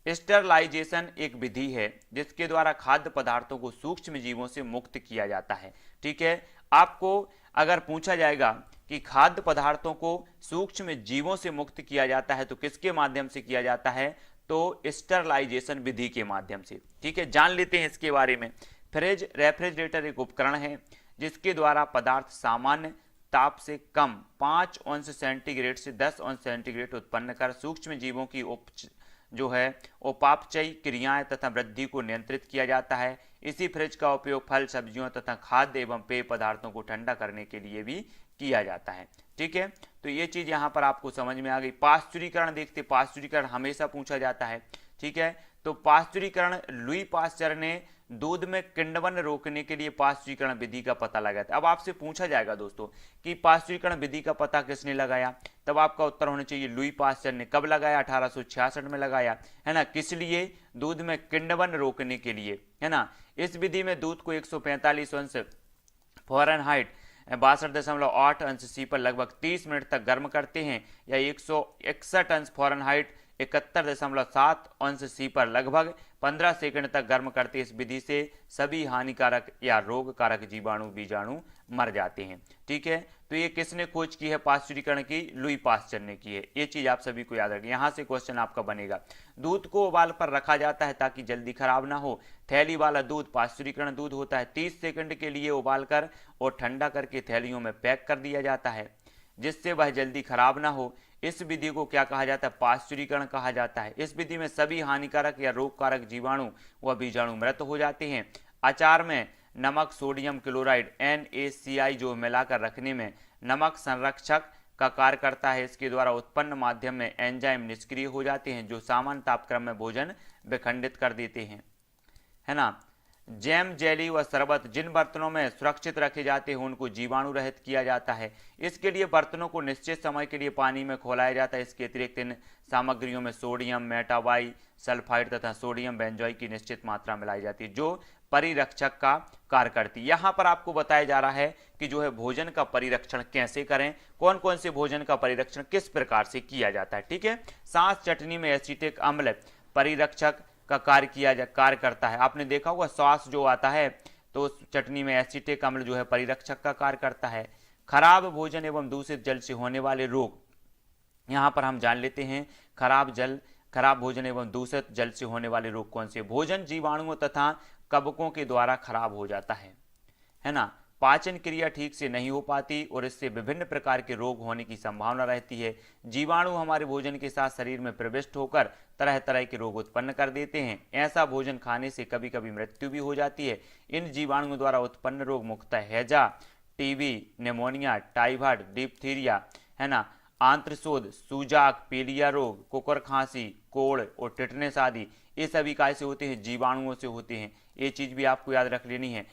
स्टरलाइजेशन एक विधि है जिसके द्वारा खाद्य पदार्थों को सूक्ष्म जीवों से मुक्त किया जाता है, ठीक है। आपको अगर पूछा जाएगा कि खाद्य पदार्थों को सूक्ष्म जीवों से मुक्त किया जाता है तो किसके माध्यम से किया जाता है, तो स्टरलाइजेशन विधि के माध्यम से, ठीक है। जान लेते हैं इसके बारे में। रेफ्रिजरेटर एक उपकरण है जिसके द्वारा पदार्थ सामान्य ताप से कम 5 अंश सेंटीग्रेड से 10 अंश सेंटीग्रेड उत्पन्न कर सूक्ष्म जीवों की उपापचयी क्रियाएं तथा वृद्धि को नियंत्रित किया जाता है। इसी फ्रिज का उपयोग फल सब्जियों तथा खाद्य एवं पेय पदार्थों को ठंडा करने के लिए भी किया जाता है, ठीक है। तो ये चीज यहाँ पर आपको समझ में आ गई। पाश्चुरीकरण देखते, पाश्चुरीकरण हमेशा पूछा जाता है, ठीक है। तो पाश्चुरीकरण, लुई पाश्चर ने दूध में किण्वन रोकने के लिए पाश्चुरीकरण विधि का पता लगाया था। अब आपसे पूछा जाएगा दोस्तों कि पाश्चुरीकरण विधि का पता किसने लगाया, तब आपका उत्तर होना चाहिए लुई पाश्चर ने। कब लगाया, 1866 में लगाया, है ना। किस लिए, दूध में किण्वन रोकने के लिए, है ना। इस विधि में दूध को 145 अंश फ़ारेनहाइट 62.8 अंश सी पर लगभग 30 मिनट तक गर्म करते हैं, या 161 अंश फ़ारेनहाइट 71.7 अंश सी पर लगभग 15 सेकंड तक गर्म करते। इस विधि से सभी हानिकारक या रोग कारक जीवाणु बीजाणु मर जाते हैं, ठीक है। तो ये किसने खोज की है पाश्चुरीकरण की, लुई पाश्चर ने की है। ये चीज आप सभी को याद रखें, यहाँ से क्वेश्चन आपका बनेगा। दूध को उबाल पर रखा जाता है ताकि जल्दी खराब ना हो। थैली वाला दूध पाश्चुरीकरण दूध होता है। 30 सेकंड के लिए उबाल कर और ठंडा करके थैलियों में पैक कर दिया जाता है जिससे वह जल्दी खराब ना हो। इस विधि को क्या कहा जाता है, पाश्चुरीकरण कहा जाता है। इस विधि में सभी हानिकारक या रोग कारक जीवाणु व बीजाणु मृत हो जाते हैं। अचार में नमक, सोडियम क्लोराइड NaCl जो मिलाकर रखने में नमक संरक्षक का कार्य करता है। इसके द्वारा उत्पन्न माध्यम में एंजाइम निष्क्रिय हो जाते हैं जो सामान्य तापक्रम में भोजन विखंडित कर देते हैं, है ना। जैम, जेली व शरबत जिन बर्तनों में सुरक्षित रखे जाते हैं उनको जीवाणु रहित किया जाता है। इसके लिए बर्तनों को निश्चित समय के लिए पानी में खौलाया जाता है। इसके अतिरिक्त इन सामग्रियों में सोडियम मेटाबाई सल्फाइड तथा सोडियम बेंजोइक की निश्चित मात्रा मिलाई जाती है, जो परिरक्षक का कार्य करती है। यहाँ पर आपको बताया जा रहा है कि जो है भोजन का परिरक्षण कैसे करें, कौन कौन से भोजन का परिरक्षण किस प्रकार से किया जाता है। ठीक है, सांस चटनी में एसिटिक अम्ल परिरक्षक का कार्य करता है। आपने देखा होगा श्वास जो आता है तो चटनी में एसिटिक अम्ल जो है परिरक्षक का कार्य करता है। खराब भोजन एवं दूषित जल से होने वाले रोग, यहाँ पर हम जान लेते हैं खराब भोजन एवं दूषित जल से होने वाले रोग कौन से। भोजन जीवाणुओं तथा कवकों के द्वारा खराब हो जाता है ना। पाचन क्रिया ठीक से नहीं हो पाती और इससे विभिन्न प्रकार के रोग होने की संभावना रहती है। जीवाणु हमारे भोजन के साथ शरीर में प्रविष्ट होकर तरह तरह के रोग उत्पन्न कर देते हैं। ऐसा भोजन खाने से कभी कभी मृत्यु भी हो जाती है। इन जीवाणुओं द्वारा उत्पन्न रोग मुख्यतः हैजा, टीबी, निमोनिया, टाइफाइड, डिप्थीरिया, है ना, आंत्रशोथ, सूजाक, पीलिया रोग, कुकर खांसी, कोड़ और टिटनेस आदि, ये सभी कैसे होते हैं, जीवाणुओं से होते हैं। ये चीज़ भी आपको याद रख लेनी है।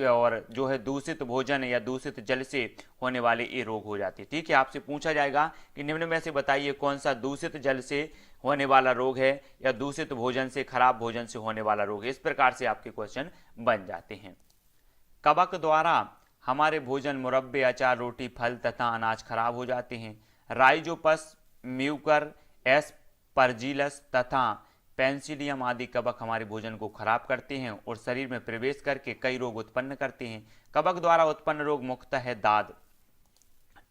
और जो है दूषित भोजन या दूषित जल से होने वाले ये रोग हो जाते हैं। ठीक है, आपसे पूछा जाएगा कि निम्न में से बताइए कौन सा दूषित जल से होने वाला रोग है या दूषित भोजन से, खराब भोजन से होने वाला रोग है। इस प्रकार से आपके क्वेश्चन बन जाते हैं। कवक द्वारा हमारे भोजन, मुरब्बे, अचार, रोटी, फल तथा अनाज खराब हो जाते हैं। राइजोपस, म्यूकर, एस्परजिलस तथा पेंसिलियम आदि कवक हमारे भोजन को खराब करते हैं और शरीर में प्रवेश करके कई रोग उत्पन्न करते हैं। कवक द्वारा उत्पन्न रोग मुख्यतः है दाद।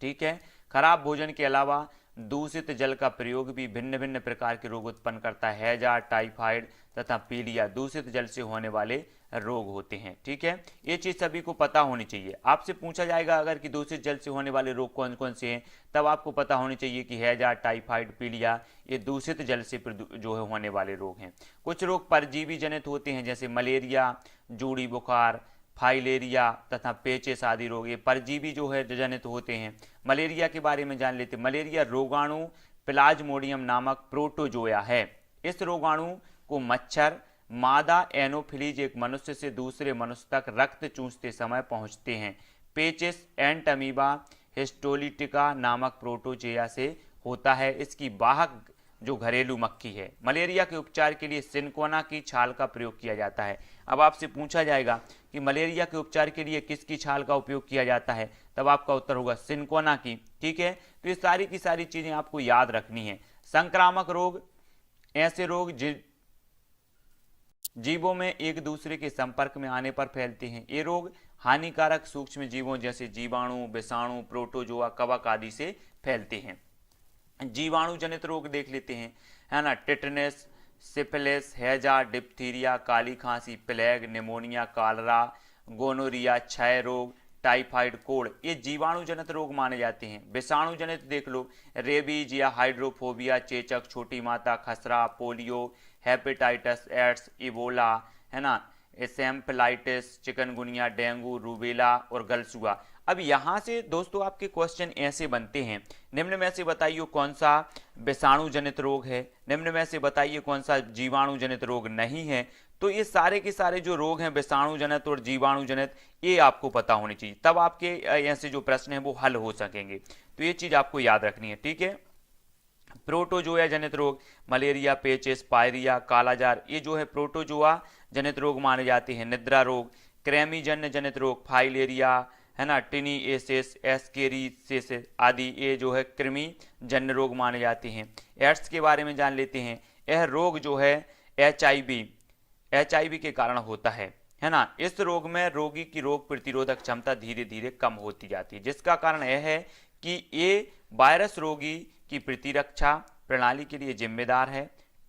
ठीक है, खराब भोजन के अलावा दूषित जल का प्रयोग भी भिन्न भिन्न प्रकार के रोग उत्पन्न करता है। हैजा, टाइफाइड तथा पीलिया दूषित जल से होने वाले रोग होते हैं। ठीक है, ये चीज सभी को पता होनी चाहिए। आपसे पूछा जाएगा अगर कि दूषित जल से होने वाले रोग कौन कौन से हैं, तब आपको पता होनी चाहिए कि हैजा, टाइफाइड, पीलिया ये दूषित जल से जो है होने वाले रोग हैं। कुछ रोग परजीवी जनित होते हैं, जैसे मलेरिया, जूड़ी बुखार, फाइलेरिया तथा पेचिस आदि रोग, ये परजीवी जो है जनित होते हैं। मलेरिया के बारे में जान लेते हैं। मलेरिया रोगाणु प्लाज्मोडियम नामक प्रोटोजोया है। इस रोगाणु को मच्छर, मादा एनोफिलीज एक मनुष्य से दूसरे मनुष्य तक रक्त चूसते समय पहुंचते हैं। पेचिस एंट अमीबा हिस्टोलिटिका नामक प्रोटोजोया से होता है। इसकी वाहक जो घरेलू मक्खी है। मलेरिया के उपचार के लिए सिनकोना की छाल का प्रयोग किया जाता है। अब आपसे पूछा जाएगा कि मलेरिया के उपचार के लिए किसकी छाल का उपयोग किया जाता है, तब आपका उत्तर होगा सिनकोना की। ठीक है, तो ये सारी की सारी चीजें आपको याद रखनी है। संक्रामक रोग ऐसे रोग जीवों में एक दूसरे के संपर्क में आने पर फैलते हैं। ये रोग हानिकारक सूक्ष्म जीवों जैसे जीवाणु, विषाणु, प्रोटोजोआ, कवक आदि से फैलते हैं। जीवाणु जनित रोग देख लेते हैं, है ना। टिटनेस, सिफिलिस, हैजा, डिप्थीरिया, काली खांसी, प्लेग, निमोनिया, कालरा, गोनोरिया, क्षय रोग, टाइफाइड, कोड़, ये जीवाणु जनित रोग माने जाते हैं। विषाणु जनित देख लो, रेबीज या हाइड्रोफोबिया, चेचक, छोटी माता, खसरा, पोलियो, हेपेटाइटिस, एड्स, इबोला, है ना, एसेम्फलाइटिस, चिकनगुनिया, डेंगू, रूबेला और गलसुआ। अब यहाँ से दोस्तों आपके क्वेश्चन ऐसे बनते हैं, निम्न में से बताइए कौन सा विषाणु जनित रोग है, निम्न में से बताइए कौन सा जीवाणु जनित रोग नहीं है। तो ये सारे के सारे जो रोग हैं विषाणु जनित और जीवाणु जनित, ये आपको पता होनी चाहिए, तब आपके ऐसे जो प्रश्न हैं वो हल हो सकेंगे। तो ये चीज आपको याद रखनी है। ठीक है, प्रोटोजोआ जनित रोग, मलेरिया, पेचिस, पायरिया, कालाजार, ये जो है प्रोटोजोआ जनित रोग माने जाते हैं। निद्रा रोग, क्रेमीजन्य जनित रोग, फाइलेरिया, है ना, टिनिएसिस, एस्केरिसिस आदि, ये जो है कृमि जन्य रोग माने जाते हैं। एड्स के बारे में जान लेते हैं। यह रोग जो है एचआईवी के कारण होता है ना। इस रोग में रोगी की रोग प्रतिरोधक क्षमता धीरे धीरे कम होती जाती है, जिसका कारण यह है कि ये वायरस रोगी की प्रतिरक्षा प्रणाली के लिए जिम्मेदार है।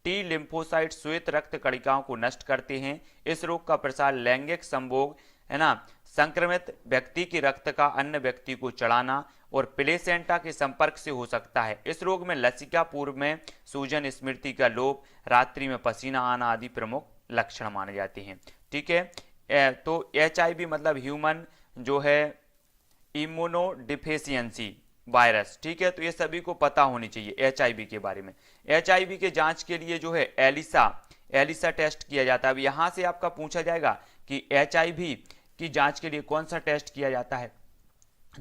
टी लिम्फोसाइट श्वेत रक्त कणिकाओं को नष्ट करते हैं। इस रोग का प्रसार लैंगिक संभोग, है ना, संक्रमित व्यक्ति के रक्त का अन्य व्यक्ति को चढ़ाना और प्लेसेंटा के संपर्क से हो सकता है। इस रोग में लसिका पूर्व में सूजन, स्मृति का लोप, रात्रि में पसीना आना आदि प्रमुख लक्षण माने जाते हैं। ठीक है, तो एचआईवी मतलब ह्यूमन जो है इम्यूनोडिफिशियंसी वायरस। ठीक है, तो ये सभी को पता होनी चाहिए एचआईवी के बारे में। एचआईवी के जांच के लिए जो है एलिसा टेस्ट किया जाता है। अब यहाँ से आपका पूछा जाएगा कि एचआईवी की जांच के लिए कौन सा टेस्ट किया जाता है,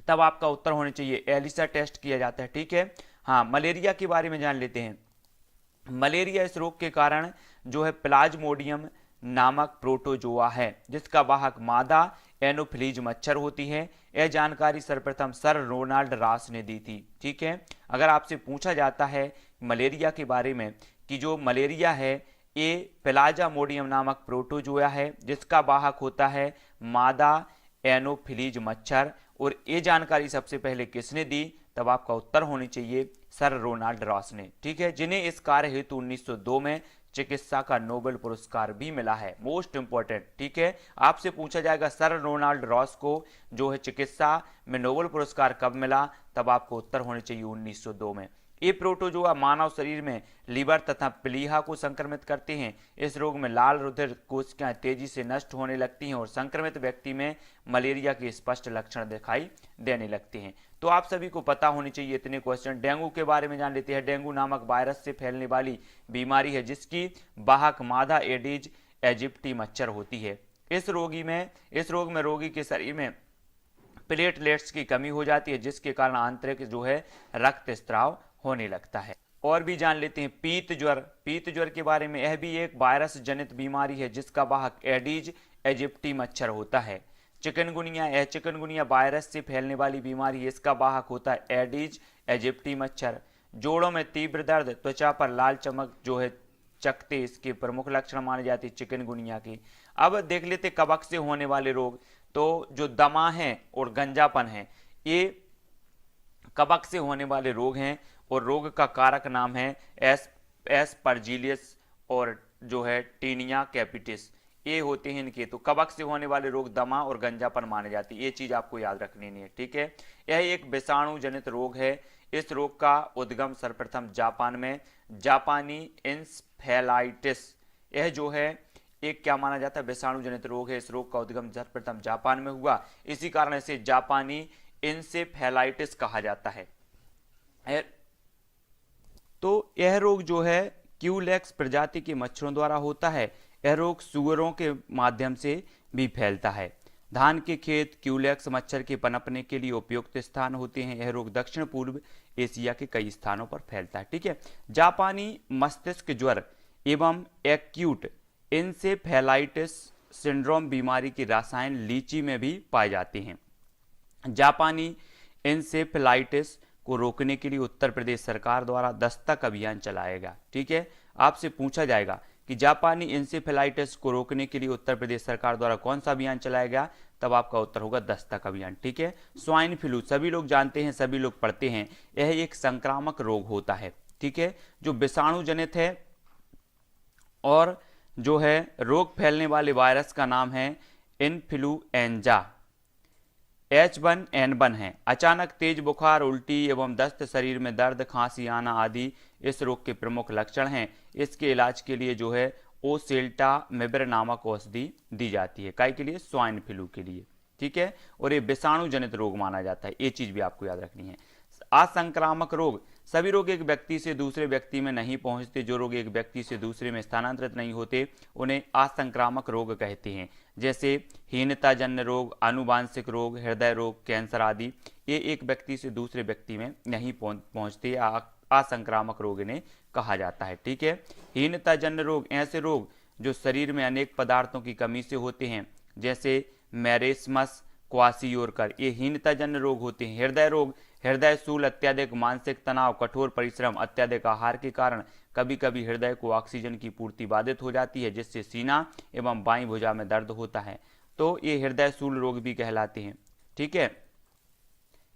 तब आपका उत्तर होना चाहिए एलिसा टेस्ट किया जाता है। ठीक है, हाँ, मलेरिया के बारे में जान लेते हैं। मलेरिया इस रोग के कारण जो है प्लाज्मोडियम नामक प्रोटोजोआ है, जिसका वाहक मादा एनोफिलीज मच्छर होती है। यह जानकारी सर्वप्रथम सर रोनाल्ड रॉस ने दी थी। ठीक है, अगर आपसे पूछा जाता है मलेरिया के बारे में कि जो मलेरिया है ये प्लाज्मोडियम नामक प्रोटोजोआ है, जिसका वाहक होता है मादा एनोफिलीज मच्छर, और ये जानकारी सबसे पहले किसने दी, तब आपका उत्तर होनी चाहिए सर रोनाल्ड रॉस ने। ठीक है, जिन्हें इस कार्य हेतु 1902 में चिकित्सा का नोबेल पुरस्कार भी मिला है। Most important. ठीक है, आपसे पूछा जाएगा सर रोनाल्ड रॉस को जो है चिकित्सा में नोबेल पुरस्कार कब मिला, तब आपको उत्तर होने चाहिए 1902 में। ये प्रोटोजोआ मानव शरीर में लीवर तथा प्लीहा को संक्रमित करते हैं। इस रोग में लाल रुधिर कोशिकाएं तेजी से नष्ट होने लगती हैं और संक्रमित व्यक्ति में मलेरिया के स्पष्ट लक्षण दिखाई देने लगते हैं। तो आप सभी को पता होनी चाहिए इतने क्वेश्चन। डेंगू के बारे में जान लेते हैं। डेंगू नामक वायरस से फैलने वाली बीमारी है, जिसकी वाहक मादा एडिज एजिप्टी मच्छर होती है। इस रोग में रोगी के शरीर में प्लेटलेट्स की कमी हो जाती है, जिसके कारण आंतरिक जो है रक्त स्त्राव होने लगता है। और भी जान लेते हैं पीत ज्वर। पीत ज्वर के बारे में, यह भी एक वायरस जनित बीमारी है, जिसका वाहक एडिज एजिप्टी मच्छर होता है। चिकनगुनिया, यह चिकनगुनिया वायरस से फैलने वाली बीमारी है, इसका वाहक होता है एडिज एजिप्टी मच्छर। जोड़ों में तीव्र दर्द, त्वचा पर लाल चमक जो है चकते, इसके प्रमुख लक्षण माने जाते हैं चिकनगुनिया के। अब देख लेते कवक से होने वाले रोग। तो जो दमा है और गंजापन है, ये कवक से होने वाले रोग हैं और रोग का कारक नाम है एस्परजिलियस और जो है टीनिया कैपिटिस, ये होते हैं इनके। तो कवक से होने वाले रोग दमा और गंजापन माने जाती है, ये चीज आपको याद रखनी है। ठीक है, यह एक विषाणु जनित रोग है। इस रोग का उद्गम सर्वप्रथम जापान में जापानी इंसेफेलाइटिस, यह जो है एक क्या माना जाता है विषाणु जनित रोग है। इस रोग का उद्गम सर्वप्रथम जापान में हुआ, इसी कारण इसे जापानी इंसेफेलाइटिस कहा जाता है। तो यह रोग जो है क्यूलेक्स प्रजाति के मच्छरों द्वारा होता है। यह रोग सुअरों के माध्यम से भी फैलता है। धान के खेत क्यूलेक्स मच्छर के पनपने के लिए उपयुक्त स्थान होते हैं। यह रोग दक्षिण पूर्व एशिया के कई स्थानों पर फैलता है। ठीक है, जापानी मस्तिष्क ज्वर एवं एक्यूट इंसेफेलाइटिस सिंड्रोम बीमारी की रसायन लीची में भी पाए जाते हैं। जापानी इंसेफेलाइटिस को रोकने के लिए उत्तर प्रदेश सरकार द्वारा दस्तक अभियान चलाएगा। ठीक है, आपसे पूछा जाएगा कि जापानी इंसेफेलाइटिस को रोकने के लिए उत्तर प्रदेश सरकार द्वारा कौन सा अभियान चलाया गया, तब आपका उत्तर होगा दस्तक अभियान। ठीक है, स्वाइन फ्लू सभी लोग जानते हैं, सभी लोग पढ़ते हैं, यह एक संक्रामक रोग होता है। ठीक है, जो विषाणु जनित है और जो है रोग फैलने वाले वायरस का नाम है इन्फ्लुएंजा H1N1 है। अचानक तेज बुखार, उल्टी एवं दस्त, शरीर में दर्द, खांसी आना आदि इस रोग के प्रमुख लक्षण हैं। इसके इलाज के लिए जो है ओसेल्टामिविर नामक औषधि दी जाती है। काय के लिए? स्वाइन फ्लू के लिए। ठीक है, और ये विषाणु जनित रोग माना जाता है, ये चीज भी आपको याद रखनी है। असंक्रामक रोग, सभी रोग एक व्यक्ति से दूसरे व्यक्ति में नहीं पहुंचते। जो रोग एक व्यक्ति से दूसरे में स्थानांतरित नहीं होते उन्हें असंक्रामक रोग कहते हैं, जैसे हीनताजन्य रोग, आनुवांशिक रोग, हृदय रोग, कैंसर आदि। ये एक व्यक्ति से दूसरे व्यक्ति में नहीं पहुंचते, असंक्रामक रोग इन्हें कहा जाता है। ठीक है, हीनताजन्य रोग ऐसे रोग जो शरीर में अनेक पदार्थों की कमी से होते हैं, जैसे मैरेस्मस, क्वासियोरकर, ये हीनताजन्य रोग होते हैं। हृदय रोग, हृदय शूल, अत्यधिक मानसिक तनाव, कठोर परिश्रम, अत्यधिक आहार के कारण कभी कभी हृदय को ऑक्सीजन की पूर्ति बाधित हो जाती है, जिससे सीना एवं बाईं भुजा में दर्द होता है, तो ये हृदय शूल रोग भी कहलाते हैं। ठीक है,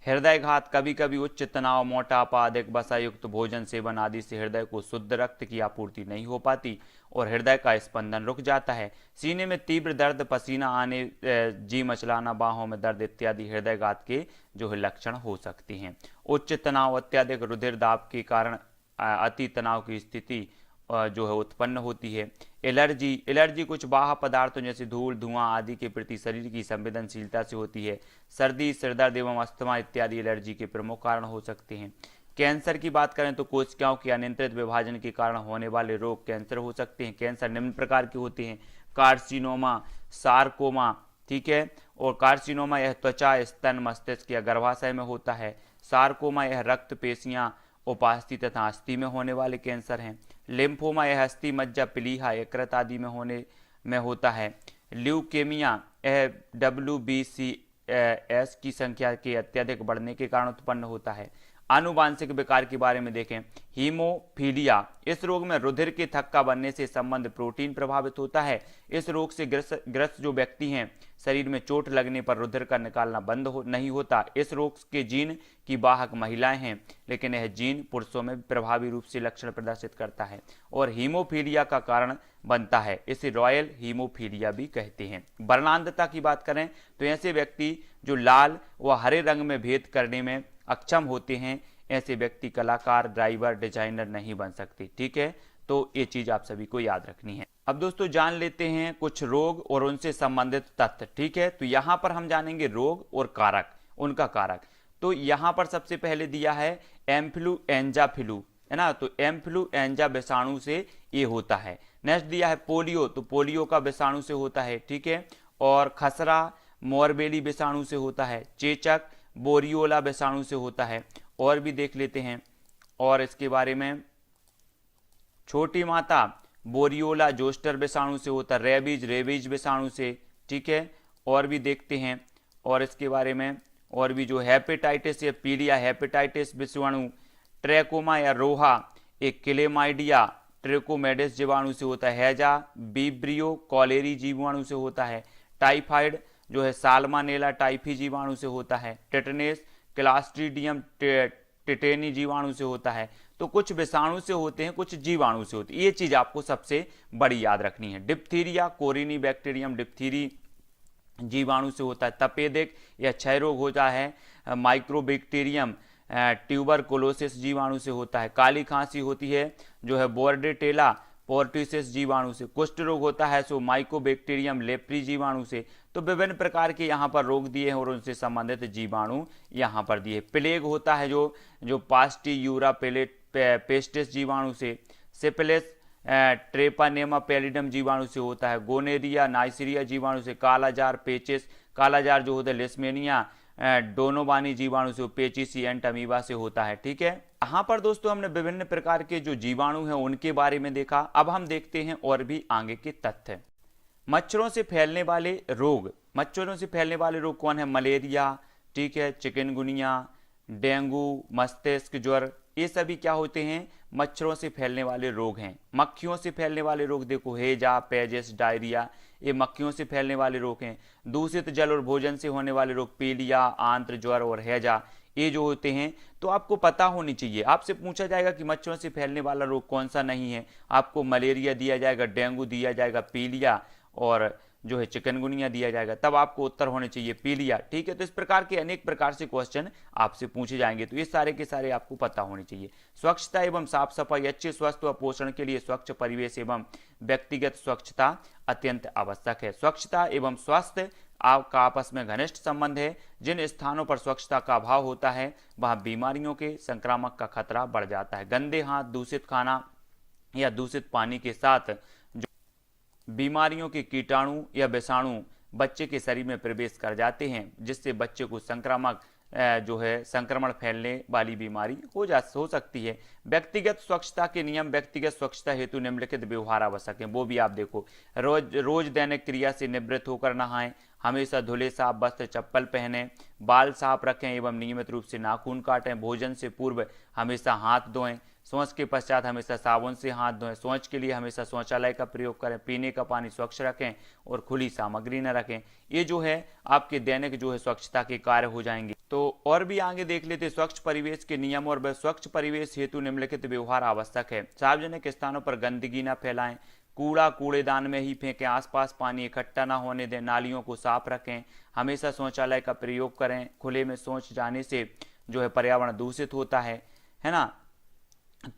हृदयघात, कभी कभी उच्च तनाव, मोटापा, अधिक वसा युक्त भोजन सेवन आदि से हृदय को शुद्ध रक्त की आपूर्ति नहीं हो पाती और हृदय का स्पंदन रुक जाता है। सीने में तीव्र दर्द, पसीना आने, जी मचलाना, बाहों में दर्द इत्यादि हृदयघात के जो है लक्षण हो सकते हैं। उच्च तनाव, अत्यधिक रुधिर दाब के कारण अति तनाव की स्थिति जो है उत्पन्न होती है। एलर्जी, एलर्जी कुछ बाह्य पदार्थों जैसे धूल, धुआं आदि के प्रति शरीर की संवेदनशीलता से होती है। सर्दी, सिरदर्द एवं अस्थमा इत्यादि एलर्जी के प्रमुख कारण हो सकते हैं। कैंसर की बात करें तो कोशिकाओं के अनियंत्रित विभाजन के कारण होने वाले रोग कैंसर हो सकते हैं। कैंसर निम्न प्रकार के होते हैं: कार्सिनोमा, सार्कोमा। ठीक है, और कार्सिनोमा यह त्वचा, स्तन, मस्तिष्क या गर्भाशय में होता है। सार्कोमा यह रक्त, पेशियां, उपास्थि तथा अस्थि में होने वाले कैंसर हैं। लिम्फोमा यह अस्थि मज्जा प्लीहा यकृत आदि में होता है। ल्यूकेमिया यह WBCS की संख्या के अत्यधिक बढ़ने के कारण उत्पन्न होता है। आनुवांशिक विकार के बारे में देखें, हीमोफीलिया, इस रोग में रुधिर के थक्का बनने से संबंध प्रोटीन प्रभावित होता है। इस रोग से ग्रस्त जो व्यक्ति हैं, शरीर में चोट लगने पर रुधिर का निकालना बंद नहीं होता। इस रोग के जीन की वाहक महिलाएं हैं, लेकिन यह जीन पुरुषों में प्रभावी रूप से लक्षण प्रदर्शित करता है और हीमोफीलिया का कारण बनता है। इसे रॉयल हीमोफीलिया भी कहते हैं। वर्णांधता की बात करें तो ऐसे व्यक्ति जो लाल व हरे रंग में भेद करने में अक्षम होते हैं, ऐसे व्यक्ति कलाकार, ड्राइवर, डिजाइनर नहीं बन सकते। ठीक है, तो ये चीज आप सभी को याद रखनी है। अब दोस्तों जान लेते हैं कुछ रोग और उनसे संबंधित तथ्य। ठीक है, तो यहां पर हम जानेंगे रोग और कारक, उनका कारक। तो यहां पर सबसे पहले दिया है एम्फ्लुएंजा फ्लू, है ना, तो एम्फ्लुएंजा विषाणु से ये होता है। नेक्स्ट दिया है पोलियो, तो पोलियो का विषाणु से होता है। ठीक है, और खसरा मोरबेली विषाणु से होता है। चेचक बोरियोला विषाणु से होता है। और भी देख लेते हैं और इसके बारे में, छोटी माता बोरियोला जोस्टर विषाणु से होता है। रेबीज विषाणु से। ठीक है, और भी देखते हैं और इसके बारे में, और भी जो हेपेटाइटिस या पीलिया हेपेटाइटिस विषाणु, ट्रैकोमा या रोहा एक क्लेमाइडिया ट्रेकोमेडिस जीवाणु से होता है। हैजा बीब्रियो कॉलेरी जीवाणु से होता है। टाइफाइड जो है साल्मानेला टाइफी जीवाणु से होता है। टेटनेस क्लास्ट्रीडियम टेटेनी जीवाणु से होता है। तो कुछ विषाणु से होते हैं, कुछ जीवाणु से होते हैं, ये चीज आपको सबसे बड़ी याद रखनी है। डिप्थीरिया कोरिनी बैक्टीरियम डिप्थीरी जीवाणु से होता है। तपेदिक या क्षय रोग होता है माइक्रोबैक्टीरियम ट्यूबरकुलोसिस जीवाणु से होता है। काली खांसी होती है जो है बोर्डेटेला पोर्टिसिस जीवाणु से। कुष्ठ रोग होता है सो माइकोबैक्टीरियम लेप्री जीवाणु से। तो विभिन्न प्रकार के यहाँ पर रोग दिए हैं और उनसे संबंधित जीवाणु यहाँ पर दिए। प्लेग होता है जो पास्टियूरा पेस्टिस जीवाणु से। सिफिलिस ट्रेपानेमा पैलिडम जीवाणु से होता है। गोनेरिया नाइसीरिया जीवाणु से। कालाजार पेचिस, कालाजार जो होता है लिस्मेनिया डोनोवानी जीवाणु से। पेचिसिएंट अमीबा से होता है। ठीक है, यहाँ पर दोस्तों हमने विभिन्न प्रकार के जो जीवाणु हैं उनके बारे में देखा। अब हम देखते हैं और भी आगे के तथ्य। मच्छरों से फैलने वाले रोग, मच्छरों से फैलने वाले रोग कौन है? मलेरिया, ठीक है, चिकनगुनिया, डेंगू, मस्तिष्क ज्वर, ये सभी क्या होते हैं? मच्छरों से फैलने वाले रोग हैं। मक्खियों से फैलने वाले रोग देखो, हेजा, पेजिस, डायरिया, ये मक्खियों से फैलने वाले रोग हैं। दूषित जल और भोजन से होने वाले रोग पीलिया, आंत्र ज्वर और हैजा, ये जो होते हैं तो आपको पता होनी चाहिए। आपसे पूछा जाएगा कि मच्छरों से फैलने वाला रोग कौन सा नहीं है, आपको मलेरिया दिया जाएगा, डेंगू दिया जाएगा, पीलिया और जो है चिकनगुनिया दिया जाएगा, तब आपको उत्तर होने चाहिए पीलिया। ठीक है, तो इस प्रकार के अनेक प्रकार से क्वेश्चन आपसे पूछे जाएंगे, तो ये सारे के सारे आपको पता होने चाहिए। स्वच्छता एवं साफ सफाई, अच्छे स्वास्थ्य व पोषण के लिए स्वच्छ परिवेश एवं व्यक्तिगत स्वच्छता अत्यंत आवश्यक है। स्वच्छता एवं स्वास्थ्य का आपस में घनिष्ठ संबंध है। जिन स्थानों पर स्वच्छता का अभाव होता है वहां बीमारियों के संक्रामक का खतरा बढ़ जाता है। गंदे हाथ, दूषित खाना या दूषित पानी के साथ बीमारियों के कीटाणु या विषाणु बच्चे के शरीर में प्रवेश कर जाते हैं, जिससे बच्चे को संक्रामक जो है संक्रमण फैलने वाली बीमारी हो सकती है। व्यक्तिगत स्वच्छता के नियम, व्यक्तिगत स्वच्छता हेतु निम्नलिखित व्यवहार आवश्यक है, वो भी आप देखो। रोज दैनिक क्रिया से निवृत्त होकर नहाएं, हमेशा धुले साफ वस्त्र चप्पल पहनें, बाल साफ रखें एवं नियमित रूप से नाखून काटें, भोजन से पूर्व हमेशा हाथ धोएं, शौच के पश्चात हमेशा साबुन से हाथ धोएं, शौच के लिए हमेशा शौचालय का प्रयोग करें, पीने का पानी स्वच्छ रखें और खुली सामग्री न रखें। ये जो है आपके दैनिक जो है स्वच्छता के कार्य हो जाएंगे। तो और भी आगे देख लेते, स्वच्छ परिवेश के नियम और स्वच्छ परिवेश हेतु निम्नलिखित व्यवहार आवश्यक है। सार्वजनिक स्थानों पर गंदगी न फैलाएं, कूड़ा कूड़ेदान में ही फेंकें, आसपास पानी इकट्ठा न होने दें, नालियों को साफ रखें, हमेशा शौचालय का प्रयोग करें। खुले में शौच जाने से जो है पर्यावरण दूषित होता है ना।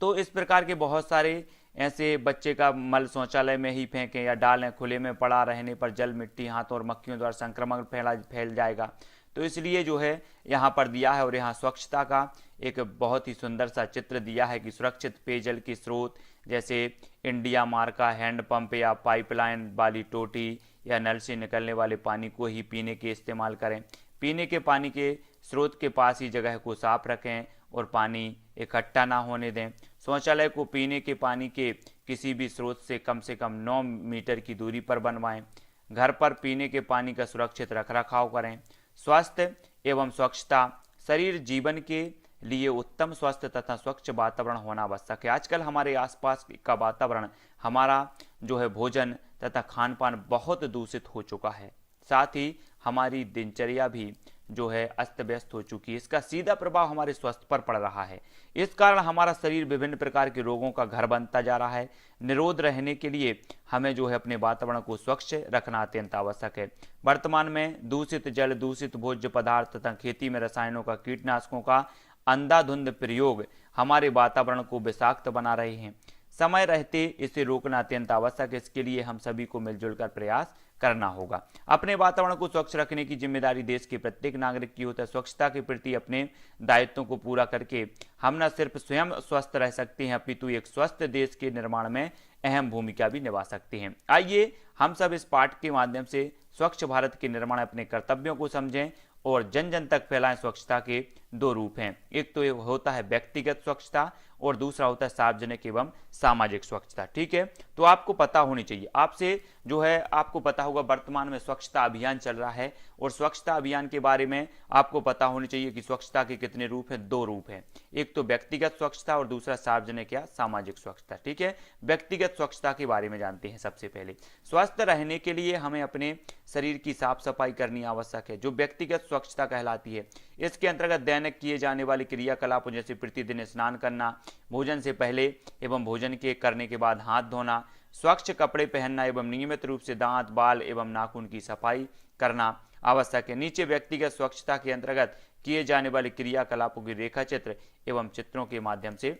तो इस प्रकार के बहुत सारे ऐसे, बच्चे का मल शौचालय में ही फेंकें या डालें, खुले में पड़ा रहने पर जल, मिट्टी, हाथ और मक्खियों द्वारा संक्रमण फैल जाएगा। तो इसलिए जो है यहाँ पर दिया है और यहाँ स्वच्छता का एक बहुत ही सुंदर सा चित्र दिया है कि सुरक्षित पेयजल की स्रोत जैसे इंडिया मार्क का हैंडपंप या पाइपलाइन वाली टोटी या नल से निकलने वाले पानी को ही पीने के इस्तेमाल करें। पीने के पानी के स्रोत के पास ही जगह को साफ रखें और पानी इकट्ठा ना होने दें। शौचालय को पीने के पानी के किसी भी स्रोत से कम 9 मीटर की दूरी पर बनवाएं। घर पर पीने के पानी का सुरक्षित रखरखाव करें। स्वास्थ्य एवं स्वच्छता शरीर जीवन के लिए उत्तम स्वस्थ तथा स्वच्छ वातावरण होना आवश्यक है। आजकल हमारे आसपास का वातावरण, हमारा जो है भोजन तथा खान पान बहुत दूषित हो चुका है। साथ ही हमारी दिनचर्या भी जो है अस्त व्यस्त हो चुकी है। इसका सीधा प्रभाव हमारे स्वास्थ्य पर पड़ रहा है। इस कारण हमारा शरीर विभिन्न प्रकार के रोगों का घर बनता जा रहा है। निरोध रहने के लिए हमें जो है अपने वातावरण को स्वच्छ रखना अत्यंत आवश्यक है। वर्तमान में दूषित जल, दूषित भोज्य पदार्थ तथा खेती में रसायनों का, कीटनाशकों का अंधाधुंध प्रयोग हमारे वातावरण को विषाक्त बना रहे हैं। समय रहते इसे रोकना अत्यंत आवश्यक है। इसके लिए हम सभी को मिलजुल कर प्रयास करना होगा। अपने वातावरण को स्वच्छ रखने की जिम्मेदारी देश के प्रत्येक नागरिक की होता है। स्वच्छता के प्रति अपने दायित्वों को पूरा करके हम न सिर्फ स्वयं स्वस्थ रह सकते हैं, अपितु एक स्वस्थ देश के निर्माण में अहम भूमिका भी निभा सकते हैं। आइए हम सब इस पाठ के माध्यम से स्वच्छ भारत के निर्माण अपने कर्तव्यों को समझें और जन जन तक फैलाएं। स्वच्छता के दो रूप हैं, एक तो ये होता है व्यक्तिगत स्वच्छता और दूसरा होता है सार्वजनिक एवं सामाजिक स्वच्छता। ठीक है, तो आपको पता होनी चाहिए, आपसे जो है आपको पता होगा वर्तमान में स्वच्छता अभियान चल रहा है और स्वच्छता अभियान के बारे में आपको पता होनी चाहिए कि स्वच्छता के कितने रूप हैं। दो रूप हैं, एक तो व्यक्तिगत स्वच्छता और दूसरा सार्वजनिक या सामाजिक स्वच्छता। ठीक है, व्यक्तिगत स्वच्छता के बारे में जानते हैं। सबसे पहले स्वस्थ रहने के लिए हमें अपने शरीर की साफ सफाई करनी आवश्यक है, जो व्यक्तिगत स्वच्छता कहलाती है। इसके अंतर्गत दैनिक किए जाने वाले क्रियाकलापों जैसे प्रतिदिन स्नान करना, भोजन से पहले एवं भोजन के करने के बाद हाथ धोना, स्वच्छ कपड़े पहनना एवं नियमित रूप से दांत, बाल एवं नाखून की सफाई करना आवश्यक है। नीचे व्यक्तिगत स्वच्छता के अंतर्गत किए जाने वाले क्रियाकलापों की रेखा चित्र एवं चित्रों के माध्यम से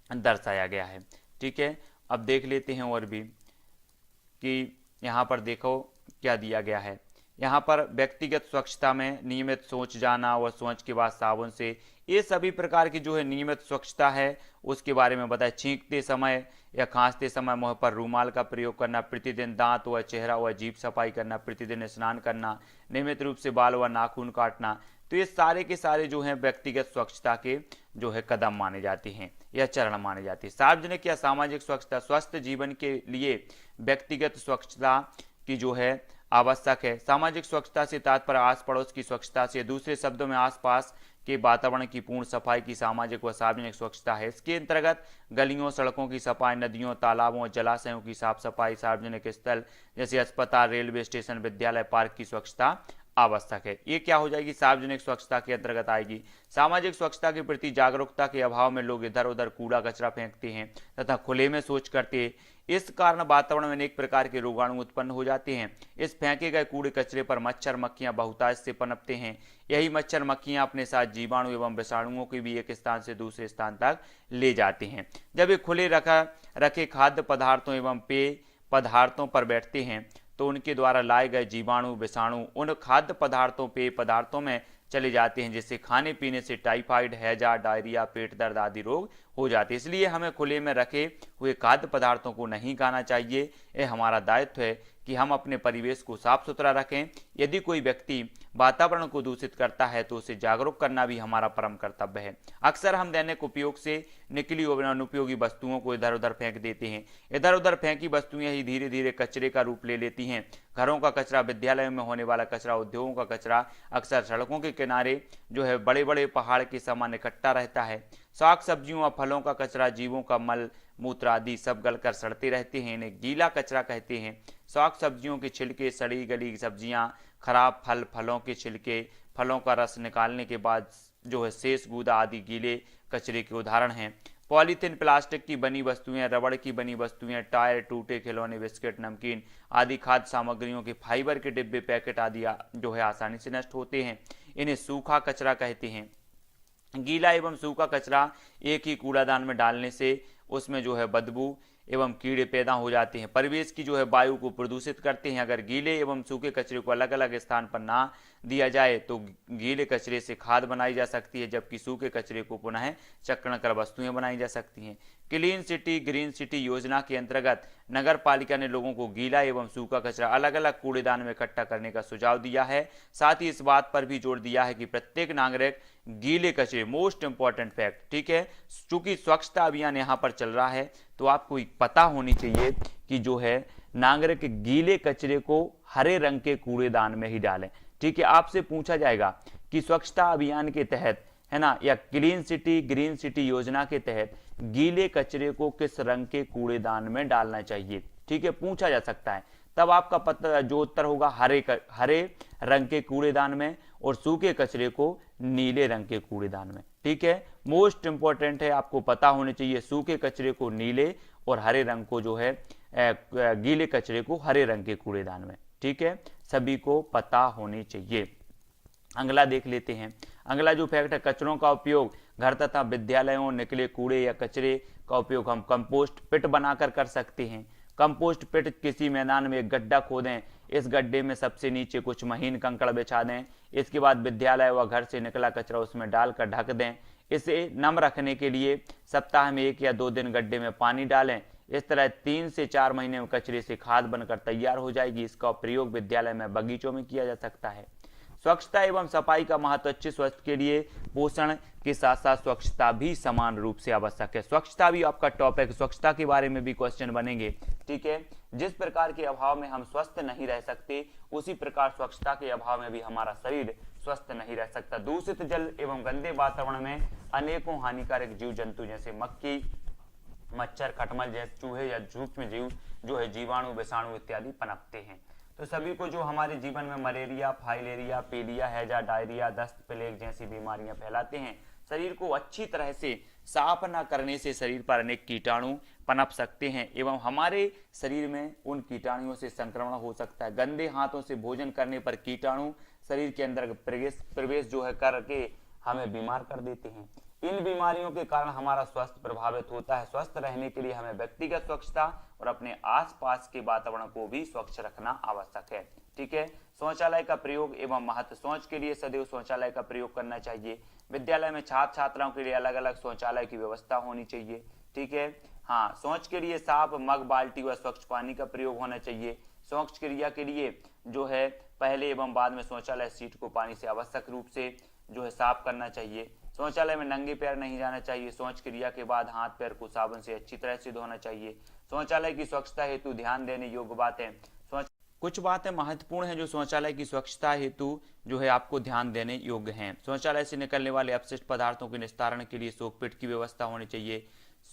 दर्शाया गया है। ठीक है, अब देख लेते हैं और भी कि यहाँ पर देखो क्या दिया गया है। यहाँ पर व्यक्तिगत स्वच्छता में नियमित शौच जाना और शौच के बाद साबुन से, ये सभी प्रकार की जो है नियमित स्वच्छता है उसके बारे में बताया। छींकते समय या खांसते समय मुंह पर रूमाल का प्रयोग करना, प्रतिदिन दांत व चेहरा व जीभ सफाई करना, प्रतिदिन स्नान करना, नियमित रूप से बाल व नाखून काटना, तो ये सारे के सारे जो हैं व्यक्तिगत स्वच्छता के जो है कदम माने जाते हैं या चरण माने जाते हैं। सार्वजनिक या सामाजिक स्वच्छता स्वस्थ जीवन के लिए व्यक्तिगत स्वच्छता की जो है आवश्यक है। सामाजिक स्वच्छता से तात्पर्य आस पड़ोस की स्वच्छता से, दूसरे शब्दों में आसपास के वातावरण की पूर्ण सफाई की सामाजिक व सार्वजनिक स्वच्छता है। इसके अंतर्गत गलियों, सड़कों की सफाई, नदियों, तालाबों, जलाशयों की साफ सफाई, सार्वजनिक स्थल जैसे अस्पताल, रेलवे स्टेशन, विद्यालय, पार्क की स्वच्छता आवश्यक है। ये क्या हो जाएगी, सार्वजनिक स्वच्छता के अंतर्गत आएगी। सामाजिक स्वच्छता के प्रति जागरूकता के अभाव में लोग इधर उधर कूड़ा कचरा फेंकते हैं तथा खुले में शौच करते हैं। इस कारण वातावरण में अनेक प्रकार के रोगाणु उत्पन्न हो जाते हैं। इस फेंके गए कूड़े कचरे पर मच्छर मक्खियां बहुतायत से पनपते हैं। यही मच्छर मक्खियां अपने साथ जीवाणु एवं विषाणुओं को भी एक स्थान से दूसरे स्थान तक ले जाते हैं। जब ये खुले रखे खाद्य पदार्थों एवं पेय पदार्थों पर बैठते हैं तो उनके द्वारा लाए गए जीवाणु, विषाणु उन खाद्य पदार्थों, पेय पदार्थों में चले जाते हैं, जिससे खाने पीने से टाइफाइड, हैजा, डायरिया, पेट दर्द आदि रोग हो जाते हैं। इसलिए हमें खुले में रखे हुए खाद्य पदार्थों को नहीं खाना चाहिए। यह हमारा दायित्व है कि हम अपने परिवेश को साफ सुथरा रखें। यदि कोई व्यक्ति वातावरण को दूषित करता है तो उसे जागरूक करना भी हमारा परम कर्तव्य है। अक्सर हम दैनिक उपयोग से निकली और अनुपयोगी वस्तुओं को इधर उधर फेंक देते हैं। इधर उधर फेंकी वस्तुएं ही धीरे धीरे कचरे का रूप ले लेती हैं। घरों का कचरा, विद्यालयों में होने वाला कचरा, उद्योगों का कचरा अक्सर सड़कों के किनारे जो है बड़े बड़े पहाड़ के समान इकट्ठा रहता है। साग सब्जियों और फलों का कचरा, जीवों का मल मूत्र आदि सब गलकर सड़ते रहते हैं। इन्हें गीला कचरा कहते हैं। साग सब्जियों के छिलके, सड़ी गली सब्जियां, खराब फल, फलों के छिलके, फलों का रस निकालने के बाद जो है शेष गूदा आदि गीले कचरे के उदाहरण हैं। पॉलीथीन, प्लास्टिक की बनी वस्तुएं, रबड़ की बनी वस्तुएं, टायर, टूटे खिलौने, बिस्किट, नमकीन आदि खाद्य सामग्रियों के फाइबर के डिब्बे, पैकेट आदि जो है आसानी से नष्ट होते हैं। इन्हें सूखा कचरा कहते हैं। गीला एवं सूखा कचरा एक ही कूड़ादान में डालने से उसमें जो है बदबू एवं कीड़े पैदा हो जाते हैं, परिवेश की जो है वायु को प्रदूषित करते हैं। अगर गीले एवं सूखे कचरे को अलग अलग स्थान पर ना दिया जाए तो गीले कचरे से खाद बनाई जा सकती है, जबकि सूखे कचरे को पुनः चक्रण कर वस्तुएं बनाई जा सकती हैं। क्लीन सिटी ग्रीन सिटी योजना के अंतर्गत नगर पालिका ने लोगों को गीला एवं सूखा कचरा अलग अलग कूड़ेदान में इकट्ठा करने का सुझाव दिया है। साथ ही इस बात पर भी जोर दिया है कि प्रत्येक नागरिक गीले कचरे, मोस्ट इंपॉर्टेंट फैक्ट, ठीक है। चूंकि स्वच्छता अभियान यहाँ पर चल रहा है तो आपको पता होनी चाहिए कि जो है नागरिक गीले कचरे को हरे रंग के कूड़ेदान में ही डालें, ठीक है। आपसे पूछा जाएगा कि स्वच्छता अभियान के तहत, है ना, या क्लीन सिटी ग्रीन सिटी योजना के तहत गीले कचरे को किस रंग के कूड़ेदान में डालना चाहिए, ठीक है, पूछा जा सकता है। तब आपका पता जो उत्तर होगा हरे रंग के कूड़ेदान में, और सूखे कचरे को नीले रंग के कूड़ेदान में, ठीक है। मोस्ट इंपॉर्टेंट है, आपको पता होने चाहिए सूखे कचरे को नीले और हरे रंग को जो है गीले कचरे को हरे रंग के कूड़ेदान में, ठीक है, सभी को पता होनी चाहिए। अगला देख लेते हैं। अगला जो फैक्ट है, कचरों का उपयोग घर तथा विद्यालयों निकले कूड़े या कचरे का उपयोग हम कंपोस्ट पिट बनाकर कर सकते हैं। कंपोस्ट पिट, किसी मैदान में एक गड्ढा खोदें, इस गड्ढे में सबसे नीचे कुछ महीन कंकड़ बिछा दें, इसके बाद विद्यालय व घर से निकला कचरा उसमें डालकर ढक दें। इसे नम रखने के लिए सप्ताह में 1 या 2 दिन गड्ढे में पानी डालें। इस तरह 3 से 4 महीने में कचरे से खाद बनकर तैयार हो जाएगी। इसका प्रयोग विद्यालय में बगीचों में किया जा सकता है। स्वच्छता एवं सफाई का महत्व अच्छे स्वास्थ्य के लिए पोषण के साथ साथ स्वच्छता भी समान रूप से आवश्यक है। स्वच्छता भी आपका टॉपिक, स्वच्छता के बारे में भी क्वेश्चन बनेंगे, ठीक है। जिस प्रकार के अभाव में हम स्वस्थ नहीं रह सकते, उसी प्रकार स्वच्छता के अभाव में भी हमारा शरीर स्वस्थ नहीं रह सकता। दूषित जल एवं गंदे वातावरण में अनेकों हानिकारक जीव जंतु जैसे मक्खी, मच्छर, खटमल जैसे चूहे या सूक्ष्म जीव जो है जीवाणु, विषाणु इत्यादि पनपते हैं। तो सभी को जो हमारे जीवन में मलेरिया, फाइलेरिया, पीलिया, हैजा, डायरिया, दस्त, प्लेग जैसी बीमारियां फैलाते हैं। शरीर को अच्छी तरह से साफ न करने से शरीर पर अनेक कीटाणु पनप सकते हैं एवं हमारे शरीर में उन कीटाणुओं से संक्रमण हो सकता है। गंदे हाथों से भोजन करने पर कीटाणु शरीर के अंदर प्रवेश जो है करके हमें बीमार कर देते हैं। इन बीमारियों के कारण हमारा स्वास्थ्य प्रभावित होता है। स्वस्थ रहने के लिए हमें व्यक्तिगत स्वच्छता और अपने आसपास के वातावरण को भी स्वच्छ रखना आवश्यक है, ठीक है। शौचालय का प्रयोग एवं महत्व, शौच के लिए सदैव शौचालय का प्रयोग करना चाहिए। विद्यालय में छात्र छात्राओं के लिए अलग अलग शौचालय की व्यवस्था होनी चाहिए, ठीक है। हाँ, शौच के लिए साफ मग, बाल्टी व स्वच्छ पानी का प्रयोग होना चाहिए। शौच क्रिया के लिए जो है पहले एवं बाद में शौचालय सीट को पानी से आवश्यक रूप से जो है साफ करना चाहिए। शौचालय में नंगे पैर नहीं जाना चाहिए। शौच क्रिया के बाद हाथ पैर को साबुन से अच्छी तरह से धोना चाहिए। शौचालय की स्वच्छता हेतु ध्यान देने योग्य बातें, कुछ बातें महत्वपूर्ण हैं जो शौचालय की स्वच्छता हेतु जो है आपको ध्यान देने योग्य हैं। शौचालय से निकलने वाले अपशिष्ट पदार्थों के निस्तारण के लिए सोकपिट की व्यवस्था होनी चाहिए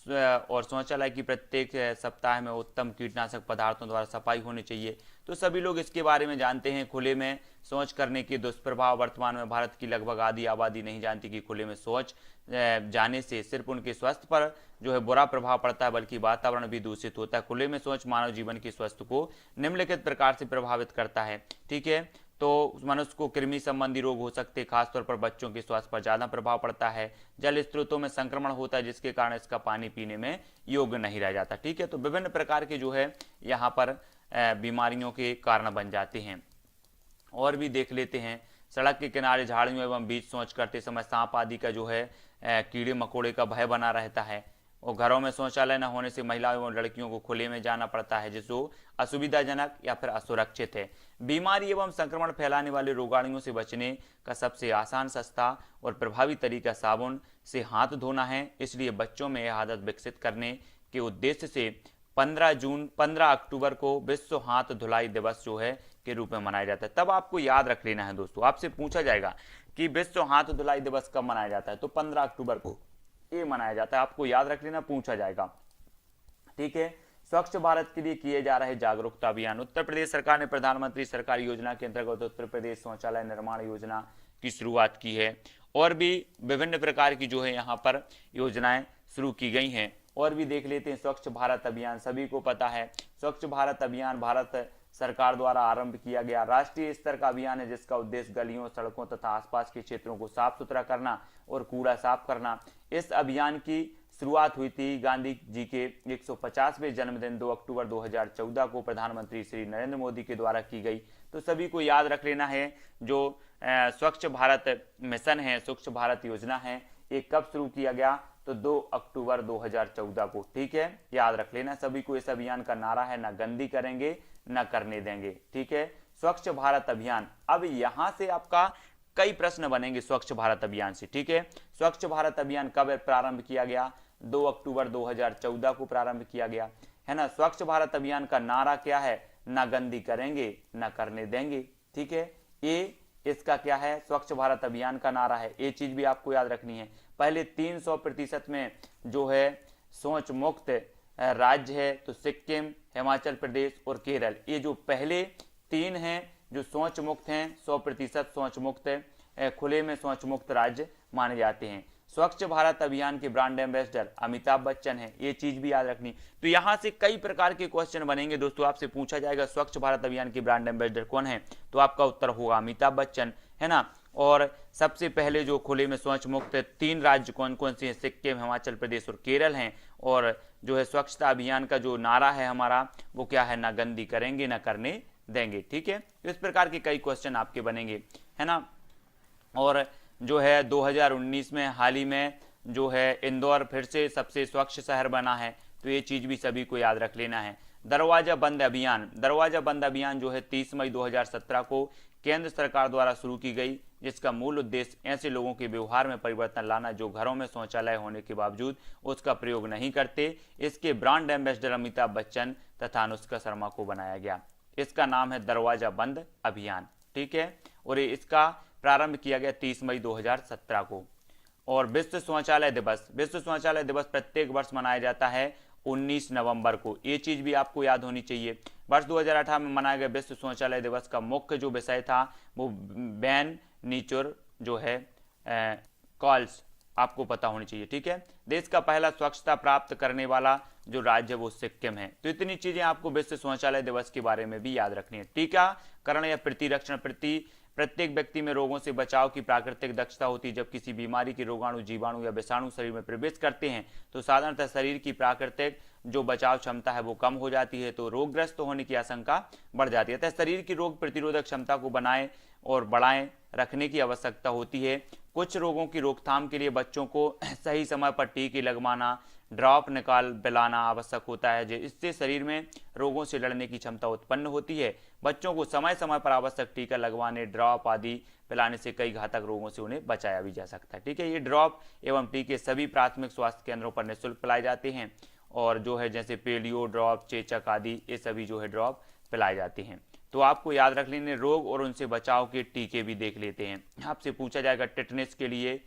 और शौचालय की प्रत्येक सप्ताह में उत्तम कीटनाशक पदार्थों द्वारा सफाई होनी चाहिए। तो सभी लोग इसके बारे में जानते हैं। खुले में शौच करने के दुष्प्रभाव वर्तमान में भारत की लगभग आधी आबादी नहीं जानती कि खुले में शौच जाने से सिर्फ उनके स्वास्थ्य पर जो है बुरा प्रभाव पड़ता है, बल्कि वातावरण भी दूषित होता है। खुले में शौच मानव जीवन के स्वास्थ्य को निम्नलिखित प्रकार से प्रभावित करता है, ठीक है। तो मनुष्य को कृमि संबंधी रोग हो सकते हैं, खासतौर पर बच्चों के स्वास्थ्य पर ज्यादा प्रभाव पड़ता है। जल स्रोतों में संक्रमण होता है जिसके कारण इसका पानी पीने में योग्य नहीं रह जाता, ठीक है। तो विभिन्न प्रकार के जो है यहाँ पर बीमारियों के कारण बन जाते हैं। और भी देख लेते हैं। सड़क के किनारे झाड़ियों एवं बीच शौच करते समय सांप आदि का जो है कीड़े मकोड़े का भय बना रहता है और घरों में शौचालय न होने से महिलाओं एवं लड़कियों को खुले में जाना पड़ता है, जिसको असुविधाजनक या फिर असुरक्षित है। बीमारी एवं संक्रमण फैलाने वाले रोगाणुओं से बचने का सबसे आसान, सस्ता और प्रभावी तरीका साबुन से हाथ धोना है। इसलिए बच्चों में यह आदत विकसित करने के उद्देश्य से 15 अक्टूबर को विश्व हाथ धुलाई दिवस जो है के रूप में मनाया जाता है। तब आपको याद रख लेना है दोस्तों, आपसे पूछा जाएगा कि विश्व हाथ धुलाई दिवस कब मनाया जाता है, तो 15 अक्टूबर को ये मनाया जाता है। आपको याद रख लेना, पूछा जाएगा, ठीक है। स्वच्छ भारत के लिए किए जा रहे जागरूकता अभियान। उत्तर प्रदेश सरकार ने प्रधानमंत्री सरकारी योजना के अंतर्गत उत्तर प्रदेश शौचालय निर्माण योजना की शुरुआत की है और भी विभिन्न प्रकार की जो है यहाँ पर योजनाएं शुरू की गई हैं। और भी देख लेते हैं। स्वच्छ भारत अभियान, सभी को पता है स्वच्छ भारत अभियान भारत सरकार द्वारा आरंभ किया गया राष्ट्रीय स्तर का अभियान है, जिसका उद्देश्य गलियों, सड़कों तथा आसपास के क्षेत्रों को साफ सुथरा करना और कूड़ा साफ करना। इस अभियान की शुरुआत हुई थी गांधी जी के 150वें जन्मदिन 2 अक्टूबर 2014 को प्रधानमंत्री श्री नरेंद्र मोदी के द्वारा की गई। तो सभी को याद रख लेना है जो स्वच्छ भारत मिशन है, स्वच्छ भारत योजना है, ये कब शुरू किया गया, तो 2 अक्टूबर 2014 को, ठीक है। याद रख लेना सभी को। इस अभियान का नारा है, ना गंदी करेंगे ना करने देंगे, ठीक है। स्वच्छ भारत अभियान। अब यहां से आपका कई प्रश्न बनेंगे स्वच्छ भारत अभियान से। ठीक है, स्वच्छ भारत अभियान कब प्रारंभ किया गया? 2 अक्टूबर 2014 को प्रारंभ किया गया, है ना। स्वच्छ भारत अभियान का नारा क्या है? ना गंदी करेंगे ना करने देंगे। ठीक है, ये इसका क्या है? स्वच्छ भारत अभियान का नारा है। ये चीज भी आपको याद रखनी है। पहले 300% में जो है शौच मुक्त राज्य है तो सिक्किम, हिमाचल प्रदेश और केरल, ये जो पहले 3 हैं जो शौच मुक्त हैं, 100% शौच मुक्त खुले में शौच मुक्त राज्य माने जाते हैं। स्वच्छ भारत अभियान के ब्रांड एम्बेसडर अमिताभ बच्चन है, ये चीज भी याद रखनी। तो यहां से कई प्रकार के क्वेश्चन बनेंगे दोस्तों। आपसे पूछा जाएगा स्वच्छ भारत अभियान के ब्रांड एम्बेसडर कौन है, तो आपका उत्तर होगा अमिताभ बच्चन, है ना। और सबसे पहले जो खुले में शौच मुक्त 3 राज्य कौन कौन से हैं? सिक्किम, हिमाचल प्रदेश और केरल हैं। और जो है स्वच्छता अभियान का जो नारा है हमारा वो क्या है? ना गंदी करेंगे ना करने देंगे। ठीक है, इस प्रकार के कई क्वेश्चन आपके बनेंगे, है ना। और जो है 2019 में हाल ही में जो है इंदौर फिर से सबसे स्वच्छ शहर बना है, तो ये चीज भी सभी को याद रख लेना है। दरवाजा बंद अभियान, दरवाजा बंद अभियान जो है 30 मई 2017 को केंद्र सरकार द्वारा शुरू की गई, जिसका मूल उद्देश्य ऐसे लोगों के व्यवहार में परिवर्तन लाना जो घरों में शौचालय होने के बावजूद उसका प्रयोग नहीं करते। इसके ब्रांड एम्बेसडर अमिताभ बच्चन तथा अनुष्का शर्मा को बनाया गया। इसका नाम है दरवाजा बंद अभियान। ठीक है, और इसका प्रारंभ किया गया 30 मई 2017 को। और विश्व शौचालय दिवस, विश्व शौचालय दिवस प्रत्येक वर्ष मनाया जाता है 19 नवंबर को। ये चीज भी आपको याद होनी चाहिए। वर्ष 2018 में मनाया गया विश्व शौचालय दिवस का मुख्य जो विषय था वो बैन नेचर जो है कॉल्स, आपको पता होनी चाहिए। ठीक है, देश का पहला स्वच्छता प्राप्त करने वाला जो राज्य है वो सिक्किम है। तो इतनी चीजें आपको विश्व शौचालय दिवस के बारे में भी याद रखनी है। टीकाकरण या प्रतिरक्षण, प्रत्येक व्यक्ति में रोगों से बचाव की प्राकृतिक दक्षता होती है। जब किसी बीमारी के रोगाणु, जीवाणु या विषाणु शरीर में प्रवेश करते हैं तो साधारणतः शरीर की प्राकृतिक जो बचाव क्षमता है वो कम हो जाती है, तो रोगग्रस्त होने की आशंका बढ़ जाती है। अतः शरीर की रोग प्रतिरोधक क्षमता को बनाए और बढ़ाए रखने की आवश्यकता होती है। कुछ रोगों की रोकथाम के लिए बच्चों को सही समय पर टीके लगवाना, ड्रॉप निकाल पिलाना आवश्यक होता है, इससे शरीर में रोगों से लड़ने की क्षमता उत्पन्न होती है। बच्चों को समय समय पर आवश्यक टीका लगवाने, ड्रॉप आदि पिलाने से कई घातक रोगों से उन्हें बचाया भी जा सकता है। ठीक है, ये ड्रॉप एवं टीके सभी प्राथमिक स्वास्थ्य केंद्रों पर निःशुल्क पिलाए जाते हैं। और जो है जैसे पोलियो ड्रॉप, चेचक आदि, ये सभी जो है ड्रॉप पिलाए जाते हैं। तो आपको याद रख लेने रोग और उनसे बचाव के टीके भी देख लेते हैं। आपसे पूछा जाएगा टेटनेस के लिए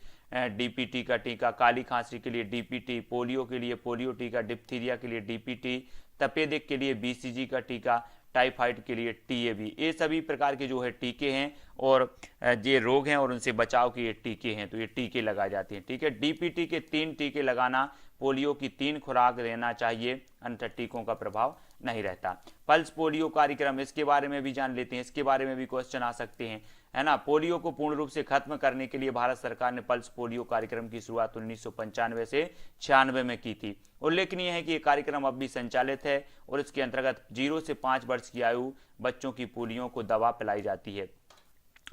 डीपीटी का टीका, काली खांसी के लिए डीपीटी, पोलियो के लिए पोलियो टीका, डिप्थीरिया के लिए डीपीटी, तपेदिक के लिए बीसीजी का टीका, टाइफाइड के लिए टीएबी। ये सभी प्रकार के जो है टीके हैं और ये रोग हैं और उनसे बचाव के ये टीके हैं, तो ये टीके लगाए जाते हैं। ठीक है, डीपीटी के 3 टीके लगाना, पोलियो की 3 खुराक लेना चाहिए, अन्यथा टीकों का प्रभाव नहीं रहता। पल्स पोलियो कार्यक्रम, इसके बारे में भी जान लेते हैं, इसके बारे में भी क्वेश्चन आ सकते हैं, है ना। पोलियो को पूर्ण रूप से खत्म करने के लिए भारत सरकार ने पल्स पोलियो कार्यक्रम की शुरुआत 1995 से 96 में की थी। उल्लेखनीय है कि ये कार्यक्रम अब भी संचालित है और इसके अंतर्गत 0 से 5 वर्ष की आयु बच्चों की पोलियो को दवा पिलाई जाती है।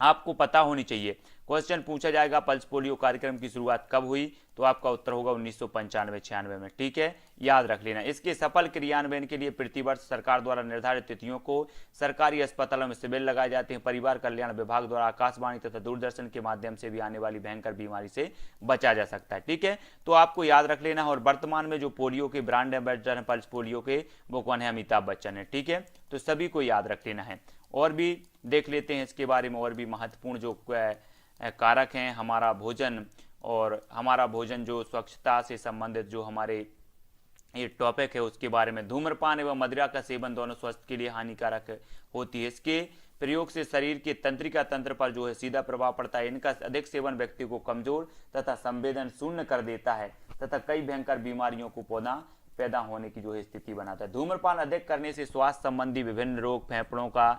आपको पता होनी चाहिए, क्वेश्चन पूछा जाएगा पल्स पोलियो कार्यक्रम की शुरुआत कब हुई, तो आपका उत्तर होगा 1995-96 में। ठीक है, याद रख लेना। इसके सफल क्रियान्वयन के लिए प्रतिवर्ष सरकार द्वारा निर्धारित तिथियों को सरकारी अस्पतालों में शिविर लगाए जाते हैं। परिवार कल्याण विभाग द्वारा आकाशवाणी तथा दूरदर्शन के माध्यम से भी आने वाली भयंकर बीमारी से बचा जा सकता है। ठीक है, तो आपको याद रख लेना। और वर्तमान में जो पोलियो के ब्रांड एम्बेसडर हैं पल्स पोलियो के, वो कौन है? अमिताभ बच्चन है। ठीक है, तो सभी को याद रख लेना है। और भी देख लेते हैं इसके बारे में, और भी महत्वपूर्ण जो कारक हैं हमारा भोजन, और हमारा भोजन जो स्वच्छता से संबंधित जो हमारे ये टॉपिक है उसके बारे में। धूम्रपान एवं मदिरा का सेवन दोनों स्वास्थ्य के लिए हानिकारक होती है। इसके प्रयोग से शरीर के तंत्रिका तंत्र पर जो है सीधा प्रभाव पड़ता है। इनका अधिक सेवन व्यक्ति को कमजोर तथा संवेदन शून्य कर देता है तथा कई भयंकर बीमारियों को पैदा होने की जो है स्थिति बनाता है। धूम्रपान अधिक करने से स्वास्थ्य संबंधी विभिन्न रोग, फेफड़ों का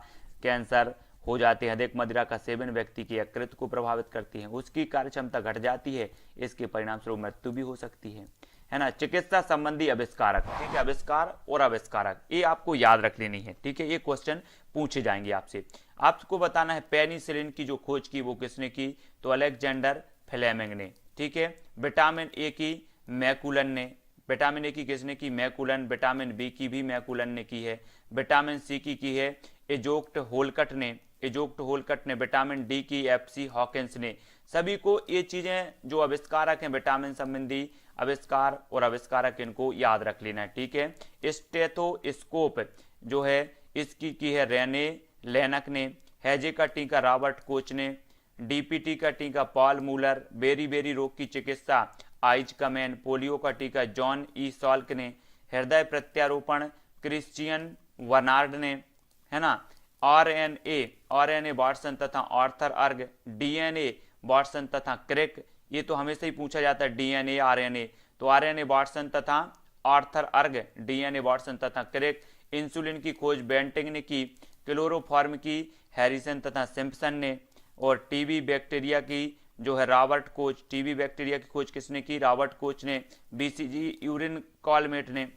कैंसर हो जाते हैं। अधिक मदिरा का सेवन व्यक्ति की यकृत को प्रभावित करती है, उसकी कार्य क्षमता घट जाती है, इसके परिणाम स्वरूप मृत्यु भी हो सकती है ना। चिकित्सा संबंधी आविष्कारक, ठीक है, आविष्कार और आविष्कारक, ये आपको याद रख लेनी है। ठीक है, ये क्वेश्चन पूछे जाएंगे आपसे। आपको बताना है पेनिसिलिन की जो खोज की वो किसने की, तो अलेक्जेंडर फ्लेमिंग ने। ठीक है, विटामिन ए की मैकुलन ने, विटामिन ए की किसने की? मैकुलन। विटामिन बी की भी मैकुलन ने की है। विटामिन सी की है एजोक्ट होलकट ने। इजोक्ट होलकट ने, विटामिन डी की FC हॉकिंस ने। सभी को ये चीजें जो आविष्कारक हैं विटामिन संबंधी आविष्कार और आविष्कारक, इनको याद रख लेना है, ठीक है। स्टेथोस्कोप जो है इसकी की है रेने लेनक ने। हैजे का टीका रॉबर्ट कोच ने। DPT का टीका पॉल मूलर। बेरी रोग की चिकित्सा आइज कमेन। पोलियो का टीका जॉन ई सॉल्क ने। हृदय प्रत्यारोपण क्रिश्चियन वर्नार्ड ने, है ना। RNA वाटसन तथा आर्थर अर्ग। DNA वाटसन तथा क्रिक, ये तो हमेशा ही पूछा जाता है DNA RNA, तो RNA वाटसन तथा आर्थर अर्ग, DNA वाटसन तथा क्रिक। इंसुलिन की खोज बेंटिंग ने की। क्लोरोफॉर्म की हैरिसन तथा सिम्पसन ने। और टीबी बैक्टीरिया की जो है रॉबर्ट कोच, टीबी बैक्टीरिया की खोज किसने की? रॉबर्ट कोच ने। BCG यूरिन कॉलमेट ने।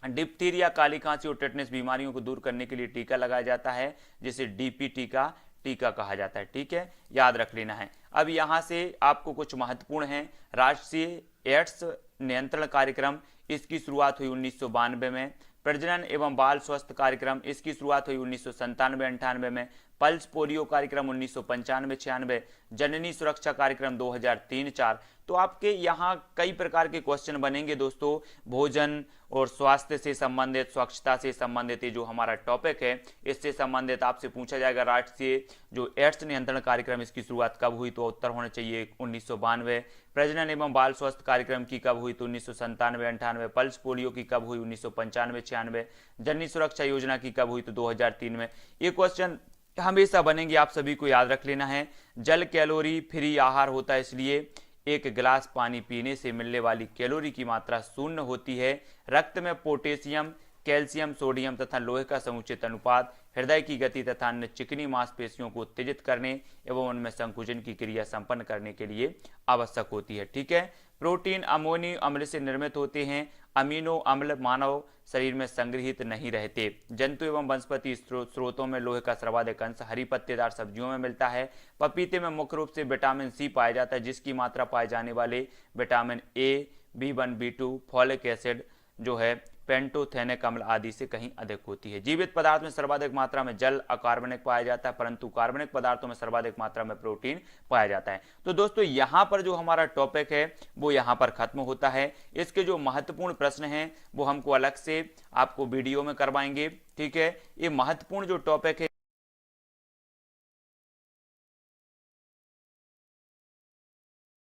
डिप्थीरिया, काली खांसी और टेटनस बीमारियों को दूर करने के लिए टीका लगाया जाता है, जिसे DPT का टीका कहा जाता है, ठीक है, याद रख लेना है। अब यहां से आपको कुछ महत्वपूर्ण है। राष्ट्रीय एड्स नियंत्रण कार्यक्रम, इसकी शुरुआत हुई 1992 में। प्रजनन एवं बाल स्वास्थ्य कार्यक्रम, इसकी शुरुआत हुई 1997-98 में। पल्स पोलियो कार्यक्रम 1995-96। जननी सुरक्षा कार्यक्रम 2003-04। तो आपके यहाँ कई प्रकार के क्वेश्चन बनेंगे दोस्तों, भोजन और स्वास्थ्य से संबंधित, स्वच्छता से संबंधित, ये जो हमारा टॉपिक है इससे संबंधित आपसे पूछा जाएगा। राष्ट्रीय जो एड्स नियंत्रण कार्यक्रम, इसकी शुरुआत कब हुई? तो उत्तर होना चाहिए 1992। प्रजनन एवं बाल स्वास्थ्य कार्यक्रम की कब हुई? तो 1997-98। पल्स पोलियो की कब हुई? 1995-96। जननी सुरक्षा योजना की कब हुई? तो 2003 में। ये क्वेश्चन हमेशा बनेंगे, आप सभी को याद रख लेना है। जल कैलोरी फ्री आहार होता है, इसलिए एक गिलास पानी पीने से मिलने वाली कैलोरी की मात्रा शून्य होती है। रक्त में पोटेशियम, कैल्शियम, सोडियम तथा लोहे का समुचित अनुपात हृदय की गति तथा अन्य चिकनी मांसपेशियों को उत्तेजित करने एवं उनमें संकुचन की क्रिया संपन्न करने के लिए आवश्यक होती है, ठीक है। प्रोटीन अमोनियो अम्ल से निर्मित होते हैं। अमीनो अम्ल मानव शरीर में संग्रहित नहीं रहते। जंतु एवं वनस्पति स्रोतों में लोहे का सर्वाधिक अंश हरी पत्तेदार सब्जियों में मिलता है। पपीते में मुख्य रूप से विटामिन C पाया जाता है, जिसकी मात्रा पाए जाने वाले vitamin A, B1, B2, folic acid जो है पेंटोथेनिक अम्ल आदि से कहीं अधिक होती है। जीवित पदार्थ में सर्वाधिक मात्रा में जल अकार्बनिक पाया जाता है, परंतु कार्बनिक पदार्थों में सर्वाधिक मात्रा में प्रोटीन पाया जाता है। तो दोस्तों यहाँ पर जो हमारा टॉपिक है वो यहाँ पर खत्म होता है। इसके जो महत्वपूर्ण प्रश्न हैं वो हमको अलग से आपको वीडियो में करवाएंगे, ठीक है। ये महत्वपूर्ण जो टॉपिक है